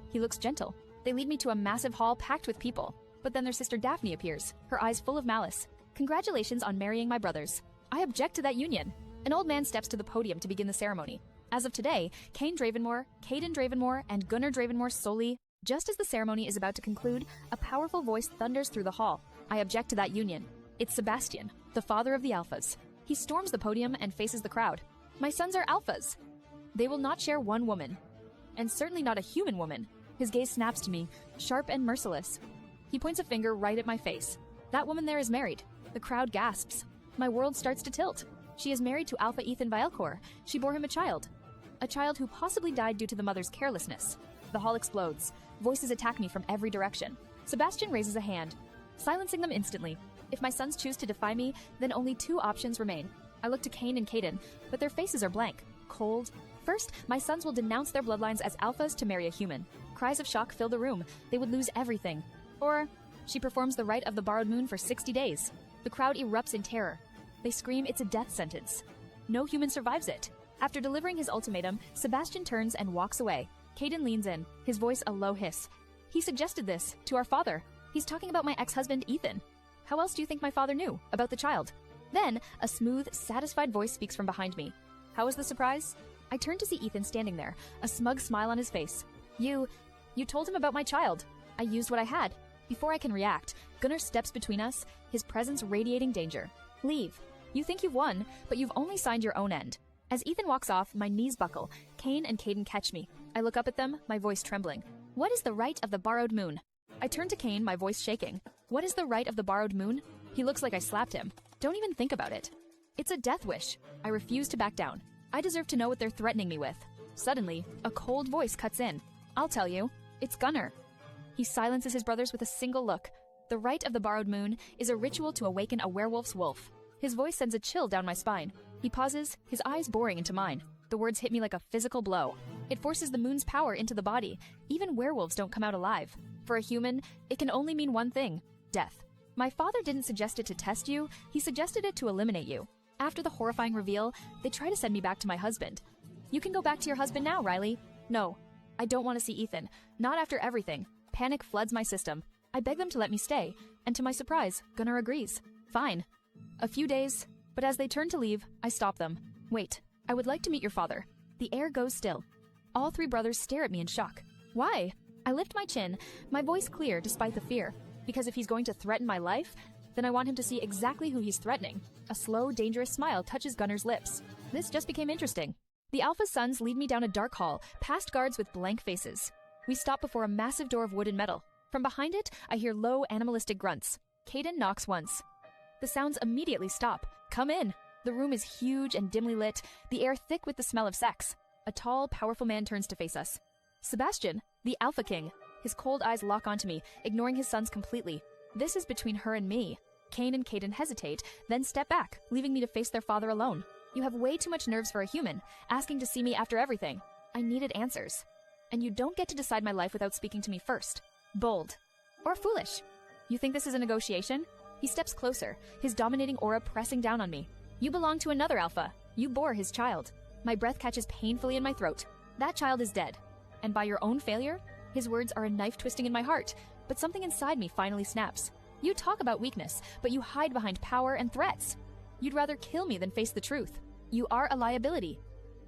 He looks gentle. They lead me to a massive hall packed with people. But then their sister Daphne appears, her eyes full of malice. Congratulations on marrying my brothers. I object to that union. An old man steps to the podium to begin the ceremony. As of today, Cain Dravenmore, Caden Dravenmore, and Gunnar Dravenmore solely. Just as the ceremony is about to conclude, a powerful voice thunders through the hall. I object to that union. It's Sebastian, the father of the Alphas. He storms the podium and faces the crowd. My sons are Alphas. They will not share one woman. And certainly not a human woman. His gaze snaps to me, sharp and merciless. He points a finger right at my face. That woman there is married. The crowd gasps. My world starts to tilt. She is married to Alpha Ethan Vialcor. She bore him a child. A child who possibly died due to the mother's carelessness. The hall explodes. Voices attack me from every direction. Sebastian raises a hand, silencing them instantly. If my sons choose to defy me, then only two options remain. I look to Cain and Caden, but their faces are blank, cold. First, my sons will denounce their bloodlines as alphas to marry a human. Cries of shock fill the room. They would lose everything. Or, she performs the rite of the borrowed moon for 60 days. The crowd erupts in terror. They scream it's a death sentence. No human survives it. After delivering his ultimatum, Sebastian turns and walks away. Caden leans in, his voice a low hiss. He suggested this to our father. He's talking about my ex-husband, Ethan. How else do you think my father knew about the child? Then, a smooth, satisfied voice speaks from behind me. How was the surprise? I turn to see Ethan standing there, a smug smile on his face. You told him about my child. I used what I had. Before I can react, Gunnar steps between us, his presence radiating danger. Leave. You think you've won, but you've only signed your own end. As Ethan walks off, my knees buckle. Cain and Caden catch me. I look up at them, my voice trembling. What is the rite of the borrowed moon? I turn to Cain, my voice shaking. What is the rite of the borrowed moon? He looks like I slapped him. Don't even think about it. It's a death wish. I refuse to back down. I deserve to know what they're threatening me with. Suddenly, a cold voice cuts in. I'll tell you. It's Gunnar. He silences his brothers with a single look. The rite of the borrowed moon is a ritual to awaken a werewolf's wolf. His voice sends a chill down my spine. He pauses, his eyes boring into mine. The words hit me like a physical blow. It forces the moon's power into the body. Even werewolves don't come out alive. For a human, it can only mean one thing: death. My father didn't suggest it to test you, he suggested it to eliminate you. After the horrifying reveal, they try to send me back to my husband. You can go back to your husband now, Riley. No, I don't want to see Ethan. Not after everything. Panic floods my system. I beg them to let me stay, and to my surprise, Gunnar agrees. Fine. A few days, but as they turn to leave, I stop them. Wait, I would like to meet your father. The air goes still. All three brothers stare at me in shock. Why? I lift my chin, my voice clear despite the fear. Because if he's going to threaten my life, then I want him to see exactly who he's threatening. A slow, dangerous smile touches Gunnar's lips. This just became interesting. The Alpha sons lead me down a dark hall, past guards with blank faces. We stop before a massive door of wood and metal. From behind it, I hear low, animalistic grunts. Caden knocks once. The sounds immediately stop. Come in. The room is huge and dimly lit, the air thick with the smell of sex. A tall, powerful man turns to face us. Sebastian, the Alpha King. His cold eyes lock onto me, ignoring his sons completely. This is between her and me. Cain and Caden hesitate, then step back, leaving me to face their father alone. You have way too much nerves for a human, asking to see me after everything. I needed answers. And you don't get to decide my life without speaking to me first. Bold. Or foolish. You think this is a negotiation? He steps closer, his dominating aura pressing down on me. You belong to another Alpha. You bore his child. My breath catches painfully in my throat. That child is dead. And by your own failure? His words are a knife twisting in my heart, but something inside me finally snaps. You talk about weakness, but you hide behind power and threats. You'd rather kill me than face the truth. You are a liability.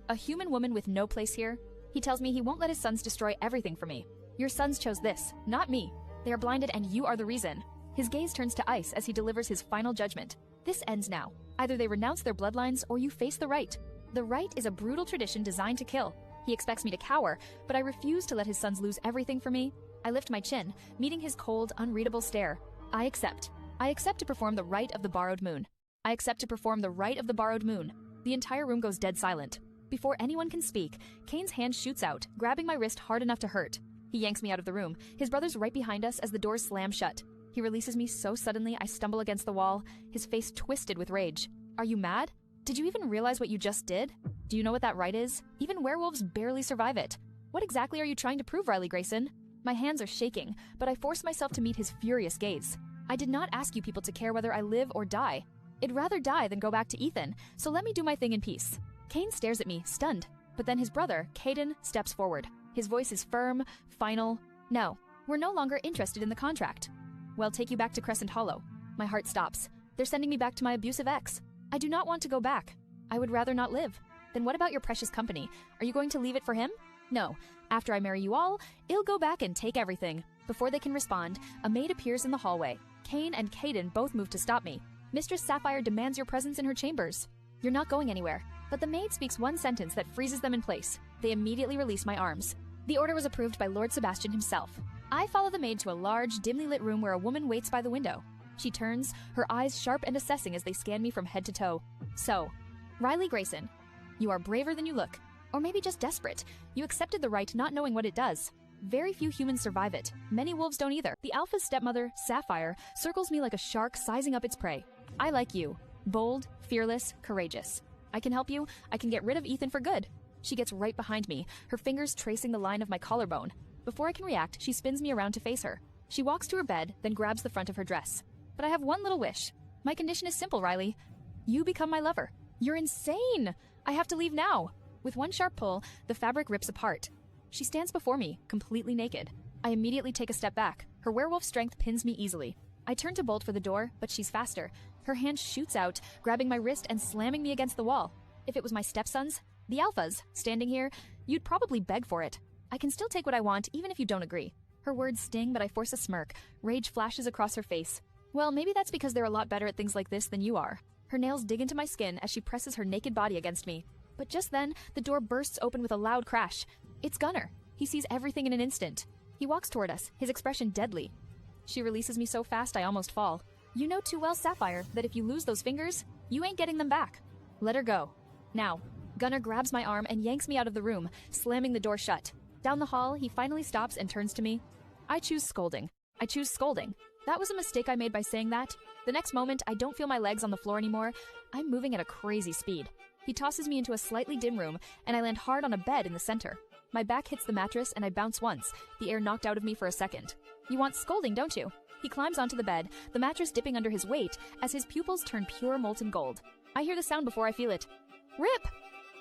A human woman with no place here? He tells me he won't let his sons destroy everything for me. Your sons chose this, not me. They are blinded and you are the reason. His gaze turns to ice as he delivers his final judgment. This ends now. Either they renounce their bloodlines or you face the Rite. The Rite is a brutal tradition designed to kill. He expects me to cower, but I refuse to let his sons lose everything for me. I lift my chin, meeting his cold, unreadable stare. I accept. I accept to perform the rite of the borrowed moon. I accept to perform the rite of the borrowed moon. The entire room goes dead silent. Before anyone can speak, Cain's hand shoots out, grabbing my wrist hard enough to hurt. He yanks me out of the room, his brothers right behind us as the doors slam shut. He releases me so suddenly I stumble against the wall, his face twisted with rage. Are you mad? Did you even realize what you just did? Do you know what that rite is? Even werewolves barely survive it. What exactly are you trying to prove, Riley Grayson? My hands are shaking, but I force myself to meet his furious gaze. I did not ask you people to care whether I live or die. I'd rather die than go back to Ethan, so let me do my thing in peace. Cain stares at me, stunned, but then his brother, Caden, steps forward. His voice is firm, final. No, we're no longer interested in the contract. Well, take you back to Crescent Hollow. My heart stops. They're sending me back to my abusive ex. I do not want to go back. I would rather not live. Then what about your precious company? Are you going to leave it for him? No. After I marry you all, I'll go back and take everything. Before they can respond, a maid appears in the hallway. Kane and Caden both move to stop me. Mistress Sapphire demands your presence in her chambers. You're not going anywhere. But the maid speaks one sentence that freezes them in place. They immediately release my arms. The order was approved by Lord Sebastian himself. I follow the maid to a large, dimly lit room where a woman waits by the window. She turns, her eyes sharp and assessing as they scan me from head to toe. So, Riley Grayson, you are braver than you look. Or maybe just desperate. You accepted the Rite not knowing what it does. Very few humans survive it. Many wolves don't either. The alpha's stepmother, Sapphire, circles me like a shark sizing up its prey. I like you. Bold, fearless, courageous. I can help you. I can get rid of Ethan for good. She gets right behind me, her fingers tracing the line of my collarbone. Before I can react, she spins me around to face her. She walks to her bed, then grabs the front of her dress. But I have one little wish. My condition is simple, Riley. You become my lover. You're insane! I have to leave now. With one sharp pull, the fabric rips apart. She stands before me, completely naked. I immediately take a step back. Her werewolf strength pins me easily. I turn to bolt for the door, but she's faster. Her hand shoots out, grabbing my wrist and slamming me against the wall. If it was my stepsons, the alphas, standing here, you'd probably beg for it. I can still take what I want, even if you don't agree. Her words sting, but I force a smirk. Rage flashes across her face. Well, maybe that's because they're a lot better at things like this than you are. Her nails dig into my skin as she presses her naked body against me. But just then, the door bursts open with a loud crash. It's Gunnar. He sees everything in an instant. He walks toward us, his expression deadly. She releases me so fast I almost fall. You know too well, Sapphire, that if you lose those fingers, you ain't getting them back. Let her go. Now. Gunnar grabs my arm and yanks me out of the room, slamming the door shut. Down the hall, he finally stops and turns to me. I choose scolding. I choose scolding. That was a mistake I made by saying that. The next moment, I don't feel my legs on the floor anymore. I'm moving at a crazy speed. He tosses me into a slightly dim room, and I land hard on a bed in the center. My back hits the mattress, and I bounce once, the air knocked out of me for a second. You want scolding, don't you? He climbs onto the bed, the mattress dipping under his weight as his pupils turn pure molten gold. I hear the sound before I feel it. Rip!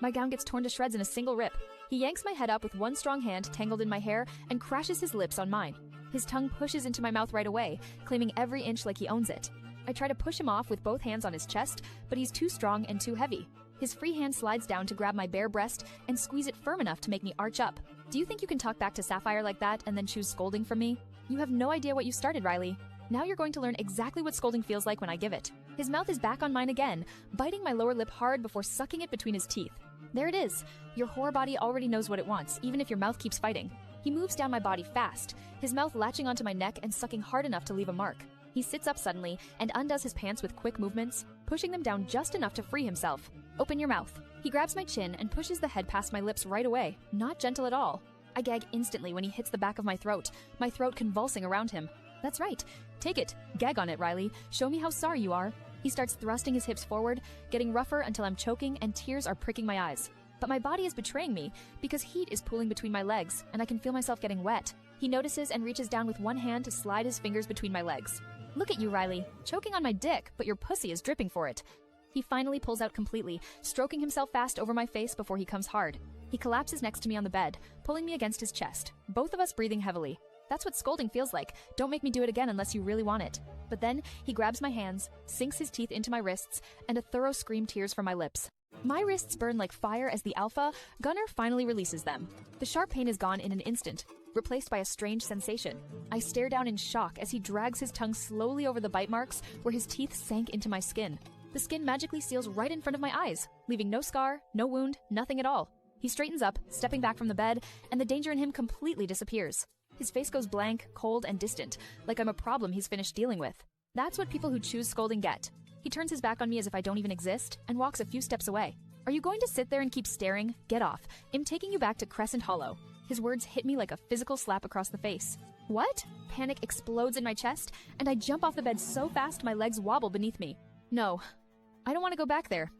My gown gets torn to shreds in a single rip. He yanks my head up with one strong hand tangled in my hair and crashes his lips on mine. His tongue pushes into my mouth right away, claiming every inch like he owns it. I try to push him off with both hands on his chest, but he's too strong and too heavy. His free hand slides down to grab my bare breast and squeeze it firm enough to make me arch up. Do you think you can talk back to Sapphire like that and then choose scolding from me? You have no idea what you started, Riley. Now you're going to learn exactly what scolding feels like when I give it. His mouth is back on mine again, biting my lower lip hard before sucking it between his teeth. There it is. Your whore body already knows what it wants, even if your mouth keeps fighting. He moves down my body fast, his mouth latching onto my neck and sucking hard enough to leave a mark. He sits up suddenly and undoes his pants with quick movements, pushing them down just enough to free himself. Open your mouth. He grabs my chin and pushes the head past my lips right away, not gentle at all. I gag instantly when he hits the back of my throat convulsing around him. That's right. Take it. Gag on it, Riley. Show me how sorry you are. He starts thrusting his hips forward, getting rougher until I'm choking and tears are pricking my eyes. But my body is betraying me because heat is pooling between my legs and I can feel myself getting wet. He notices and reaches down with one hand to slide his fingers between my legs. Look at you, Riley, choking on my dick, but your pussy is dripping for it. He finally pulls out completely, stroking himself fast over my face before he comes hard. He collapses next to me on the bed, pulling me against his chest, both of us breathing heavily. That's what scolding feels like. Don't make me do it again unless you really want it. But then, he grabs my hands, sinks his teeth into my wrists, and a thorough scream tears from my lips. My wrists burn like fire as the alpha, Gunnar finally releases them. The sharp pain is gone in an instant, replaced by a strange sensation. I stare down in shock as he drags his tongue slowly over the bite marks where his teeth sank into my skin. The skin magically seals right in front of my eyes, leaving no scar, no wound, nothing at all. He straightens up, stepping back from the bed, and the danger in him completely disappears. His face goes blank, cold, and distant, like I'm a problem he's finished dealing with. That's what people who choose scolding get. He turns his back on me as if I don't even exist, and walks a few steps away. Are you going to sit there and keep staring? Get off. I'm taking you back to Crescent Hollow. His words hit me like a physical slap across the face. What? Panic explodes in my chest, and I jump off the bed so fast my legs wobble beneath me. No, I don't want to go back there.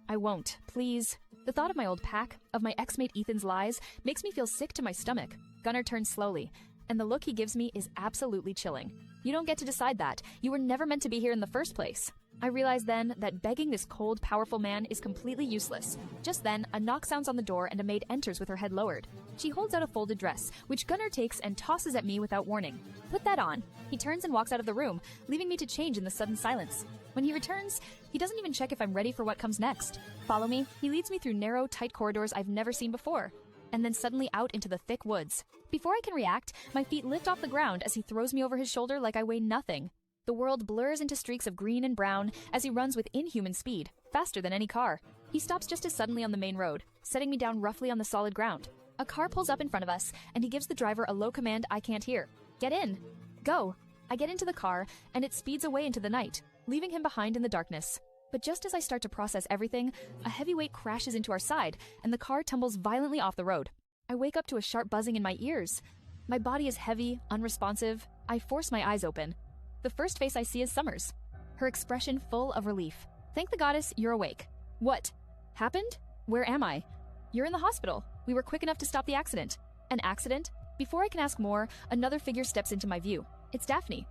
I won't, please. The thought of my old pack, of my ex-mate Ethan's lies, makes me feel sick to my stomach. Gunnar turns slowly, and the look he gives me is absolutely chilling. You don't get to decide that. You were never meant to be here in the first place. I realize then that begging this cold, powerful man is completely useless. Just then, a knock sounds on the door and a maid enters with her head lowered. She holds out a folded dress, which Gunnar takes and tosses at me without warning. Put that on. He turns and walks out of the room, leaving me to change in the sudden silence. When he returns, he doesn't even check if I'm ready for what comes next. Follow me. He leads me through narrow, tight corridors I've never seen before, and then suddenly out into the thick woods. Before I can react, my feet lift off the ground as he throws me over his shoulder like I weigh nothing. The world blurs into streaks of green and brown as he runs with inhuman speed, faster than any car. He stops just as suddenly on the main road, setting me down roughly on the solid ground. A car pulls up in front of us, and he gives the driver a low command I can't hear. Get in. Go. I get into the car, and it speeds away into the night, leaving him behind in the darkness. But just as I start to process everything, a heavy weight crashes into our side, and the car tumbles violently off the road. I wake up to a sharp buzzing in my ears. My body is heavy, unresponsive. I force my eyes open. The first face I see is Summers, her expression full of relief. Thank the goddess, you're awake. What? Happened? Where am I? You're in the hospital. We were quick enough to stop the accident. An accident? Before I can ask more, another figure steps into my view. It's Daphne.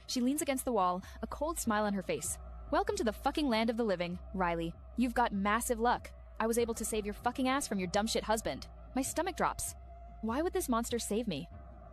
She leans against the wall, a cold smile on her face. Welcome to the fucking land of the living, Riley. You've got massive luck. I was able to save your fucking ass from your dumb shit husband. My stomach drops. Why would this monster save me?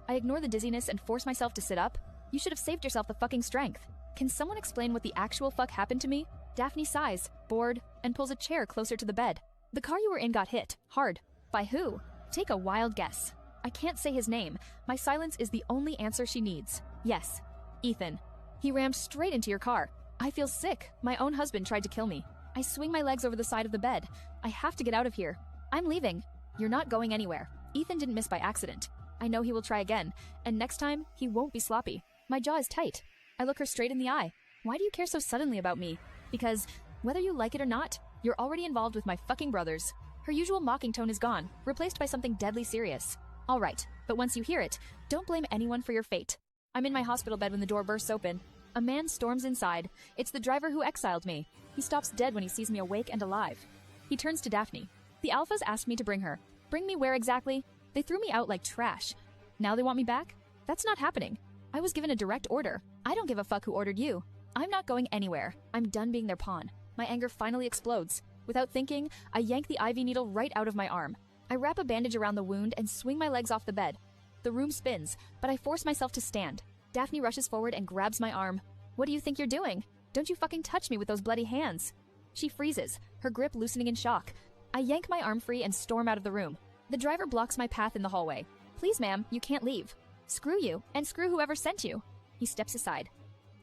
I ignore the dizziness and force myself to sit up. You should have saved yourself the fucking strength. Can someone explain what the actual fuck happened to me? Daphne sighs, bored, and pulls a chair closer to the bed. The car you were in got hit, hard. By who? Take a wild guess. I can't say his name. My silence is the only answer she needs. Yes, Ethan. He rammed straight into your car. I feel sick. My own husband tried to kill me. I swing my legs over the side of the bed. I have to get out of here. I'm leaving. You're not going anywhere. Ethan didn't miss by accident. I know he will try again, and next time, he won't be sloppy. My jaw is tight. I look her straight in the eye. Why do you care so suddenly about me? Because, whether you like it or not, you're already involved with my fucking brothers. Her usual mocking tone is gone, replaced by something deadly serious. All right, but once you hear it, don't blame anyone for your fate. I'm in my hospital bed when the door bursts open. A man storms inside. It's the driver who exiled me. He stops dead when he sees me awake and alive. He turns to Daphne. The Alphas asked me to bring her. Bring me where exactly? They threw me out like trash. Now they want me back? That's not happening. I was given a direct order. I don't give a fuck who ordered you. I'm not going anywhere. I'm done being their pawn. My anger finally explodes. Without thinking, I yank the IV needle right out of my arm. I wrap a bandage around the wound and swing my legs off the bed. The room spins, but I force myself to stand. Daphne rushes forward and grabs my arm. What do you think you're doing? Don't you fucking touch me with those bloody hands. She freezes, her grip loosening in shock. I yank my arm free and storm out of the room. The driver blocks my path in the hallway. Please, ma'am, you can't leave. Screw you, and screw whoever sent you. He steps aside.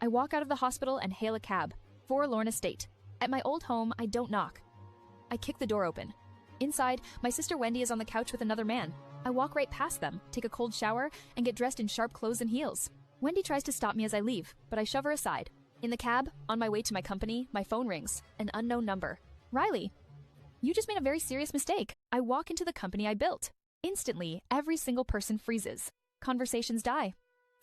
I walk out of the hospital and hail a cab. Forlorn estate. At my old home, I don't knock. I kick the door open. Inside, my sister Wendy is on the couch with another man. I walk right past them, take a cold shower, and get dressed in sharp clothes and heels. Wendy tries to stop me as I leave, but I shove her aside. In the cab, on my way to my company, my phone rings. An unknown number. Riley, you just made a very serious mistake. I walk into the company I built. Instantly, every single person freezes. Conversations die.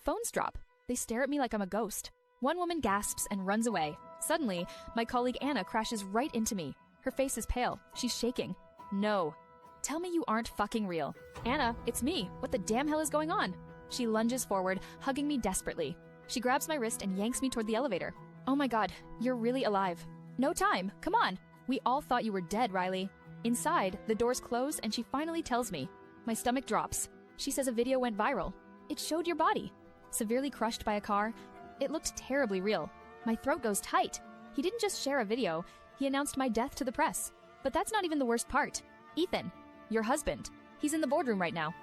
Phones drop. They stare at me like I'm a ghost. One woman gasps and runs away. Suddenly, my colleague Anna crashes right into me. Her face is pale. She's shaking. No. Tell me you aren't fucking real. Anna, it's me. What the damn hell is going on? She lunges forward, hugging me desperately. She grabs my wrist and yanks me toward the elevator. Oh my god, you're really alive. No time. Come on. We all thought you were dead, Riley. Inside, the doors close and she finally tells me. My stomach drops. She says a video went viral. It showed your body. Severely crushed by a car. It looked terribly real. My throat goes tight. He didn't just share a video. He announced my death to the press. But that's not even the worst part. Ethan, your husband. He's in the boardroom right now.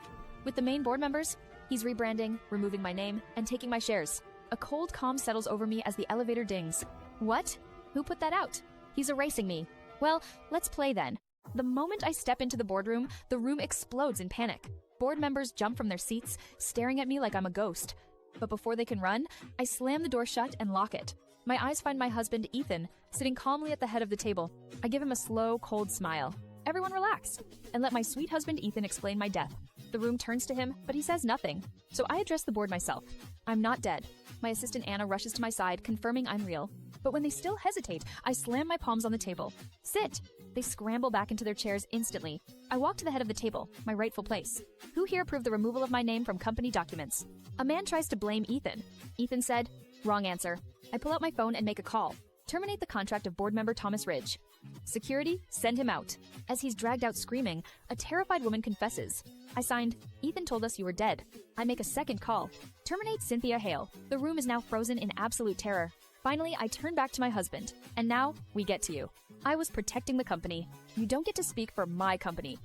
With the main board members, he's rebranding, removing my name, and taking my shares. A cold calm settles over me as the elevator dings. What? Who put that out? He's erasing me. Well, let's play then. The moment I step into the boardroom, the room explodes in panic. Board members jump from their seats, staring at me like I'm a ghost. But before they can run, I slam the door shut and lock it. My eyes find my husband, Ethan, sitting calmly at the head of the table. I give him a slow, cold smile. Everyone relax, and let my sweet husband Ethan explain my death. The room turns to him, but he says nothing. So I address the board myself. I'm not dead. My assistant Anna rushes to my side, confirming I'm real. But when they still hesitate, I slam my palms on the table. Sit! They scramble back into their chairs instantly. I walk to the head of the table, my rightful place. Who here approved the removal of my name from company documents? A man tries to blame Ethan. Ethan said, wrong answer. I pull out my phone and make a call. Terminate the contract of board member Thomas Ridge. Security, send him out. As he's dragged out screaming, a terrified woman confesses. I signed, Ethan told us you were dead. I make a second call. Terminate Cynthia Hale. The room is now frozen in absolute terror. Finally, I turn back to my husband. And now, we get to you. I was protecting the company. You don't get to speak for my company.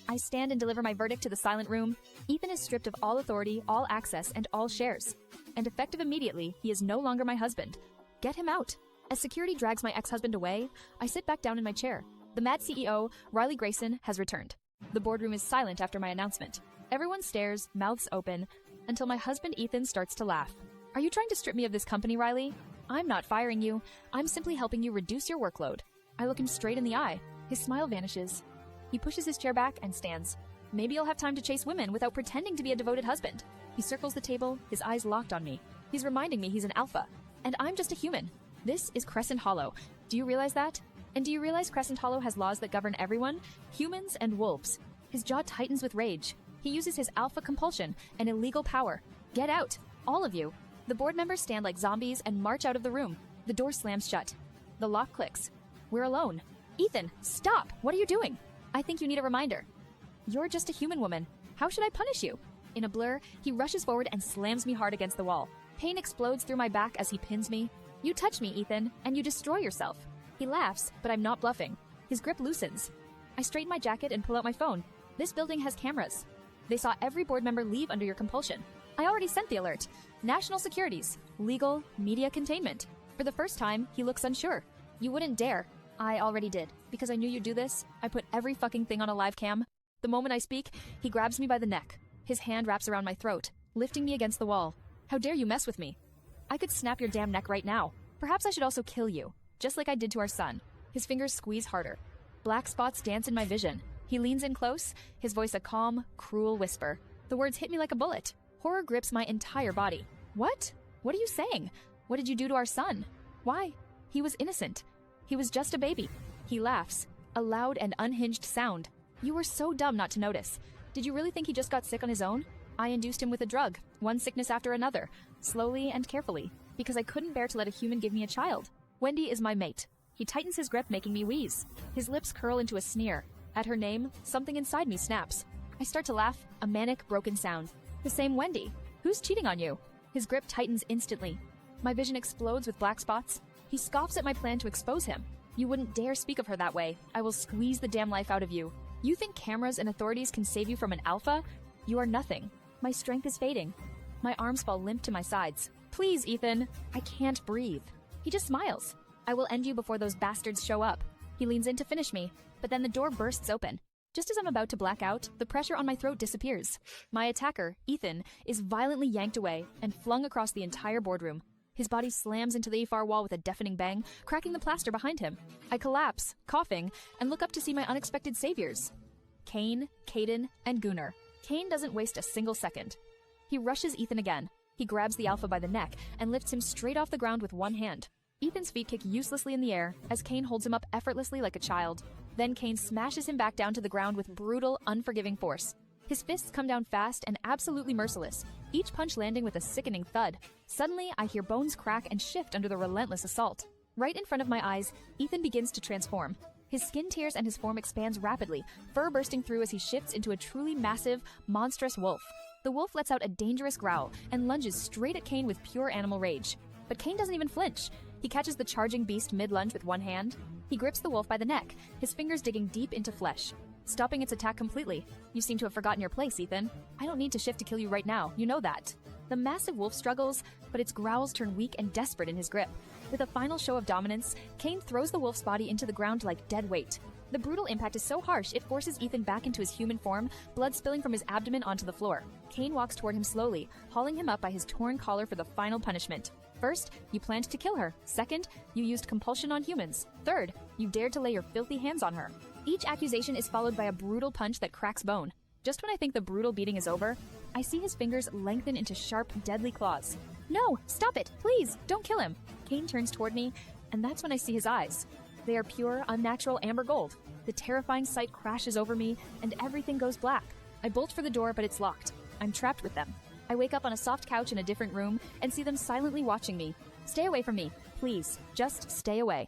I stand and deliver my verdict to the silent room. Ethan is stripped of all authority, all access, and all shares. And effective immediately, he is no longer my husband. Get him out. As security drags my ex-husband away, I sit back down in my chair. The mad CEO, Riley Grayson, has returned. The boardroom is silent after my announcement. Everyone stares, mouths open, until my husband Ethan starts to laugh. Are you trying to strip me of this company, Riley? I'm not firing you. I'm simply helping you reduce your workload. I look him straight in the eye. His smile vanishes. He pushes his chair back and stands. Maybe you'll have time to chase women without pretending to be a devoted husband. He circles the table, his eyes locked on me. He's reminding me he's an alpha. And I'm just a human. This is Crescent Hollow. Do you realize that? And do you realize Crescent Hollow has laws that govern everyone? Humans and wolves. His jaw tightens with rage. He uses his alpha compulsion, an illegal power. Get out, all of you. The board members stand like zombies and march out of the room. The door slams shut. The lock clicks. We're alone. Ethan, stop! What are you doing? I think you need a reminder. You're just a human woman. How should I punish you? In a blur, he rushes forward and slams me hard against the wall. Pain explodes through my back as he pins me. You touch me, Ethan, and you destroy yourself. He laughs, but I'm not bluffing. His grip loosens. I straighten my jacket and pull out my phone. This building has cameras. They saw every board member leave under your compulsion. I already sent the alert. National securities, legal, media containment. For the first time, he looks unsure. You wouldn't dare. I already did. Because I knew you'd do this, I put every fucking thing on a live cam. The moment I speak, he grabs me by the neck. His hand wraps around my throat, lifting me against the wall. How dare you mess with me? I could snap your damn neck right now. Perhaps I should also kill you, just like I did to our son. His fingers squeeze harder. Black spots dance in my vision. He leans in close, his voice a calm, cruel whisper. The words hit me like a bullet. Horror grips my entire body. What? What are you saying? What did you do to our son? Why? He was innocent. He was just a baby. He laughs, a loud and unhinged sound. You were so dumb not to notice. Did you really think he just got sick on his own? I induced him with a drug, one sickness after another, slowly and carefully, because I couldn't bear to let a human give me a child. Wendy is my mate. He tightens his grip, making me wheeze. His lips curl into a sneer. At her name, something inside me snaps. I start to laugh, a manic, broken sound. The same Wendy. Who's cheating on you? His grip tightens instantly. My vision explodes with black spots. He scoffs at my plan to expose him. You wouldn't dare speak of her that way. I will squeeze the damn life out of you. You think cameras and authorities can save you from an alpha? You are nothing. My strength is fading. My arms fall limp to my sides. Please, Ethan. I can't breathe. He just smiles. I will end you before those bastards show up. He leans in to finish me, but then the door bursts open. Just as I'm about to black out, the pressure on my throat disappears. My attacker, Ethan, is violently yanked away and flung across the entire boardroom. His body slams into the far wall with a deafening bang, cracking the plaster behind him. I collapse, coughing, and look up to see my unexpected saviors. Kane, Caden, and Gunnar. Kane doesn't waste a single second. He rushes Ethan again. He grabs the alpha by the neck and lifts him straight off the ground with one hand. Ethan's feet kick uselessly in the air as Kane holds him up effortlessly like a child. Then Kane smashes him back down to the ground with brutal, unforgiving force. His fists come down fast and absolutely merciless, each punch landing with a sickening thud. Suddenly, I hear bones crack and shift under the relentless assault. Right in front of my eyes, Ethan begins to transform. His skin tears and his form expands rapidly, fur bursting through as he shifts into a truly massive, monstrous wolf. The wolf lets out a dangerous growl and lunges straight at Kane with pure animal rage. But Kane doesn't even flinch. He catches the charging beast mid-lunge with one hand. He grips the wolf by the neck, his fingers digging deep into flesh, stopping its attack completely. You seem to have forgotten your place, Ethan. I don't need to shift to kill you right now, you know that. The massive wolf struggles, but its growls turn weak and desperate in his grip. With a final show of dominance, Kane throws the wolf's body into the ground like dead weight. The brutal impact is so harsh it forces Ethan back into his human form, blood spilling from his abdomen onto the floor. Kane walks toward him slowly, hauling him up by his torn collar for the final punishment. First, you planned to kill her. Second, you used compulsion on humans. Third, you dared to lay your filthy hands on her. Each accusation is followed by a brutal punch that cracks bone. Just when I think the brutal beating is over, I see his fingers lengthen into sharp, deadly claws. No, stop it, please, don't kill him. Kane turns toward me, and that's when I see his eyes. They are pure, unnatural amber gold. The terrifying sight crashes over me, and everything goes black. I bolt for the door, but it's locked. I'm trapped with them. I wake up on a soft couch in a different room and see them silently watching me. Stay away from me. Please, just stay away.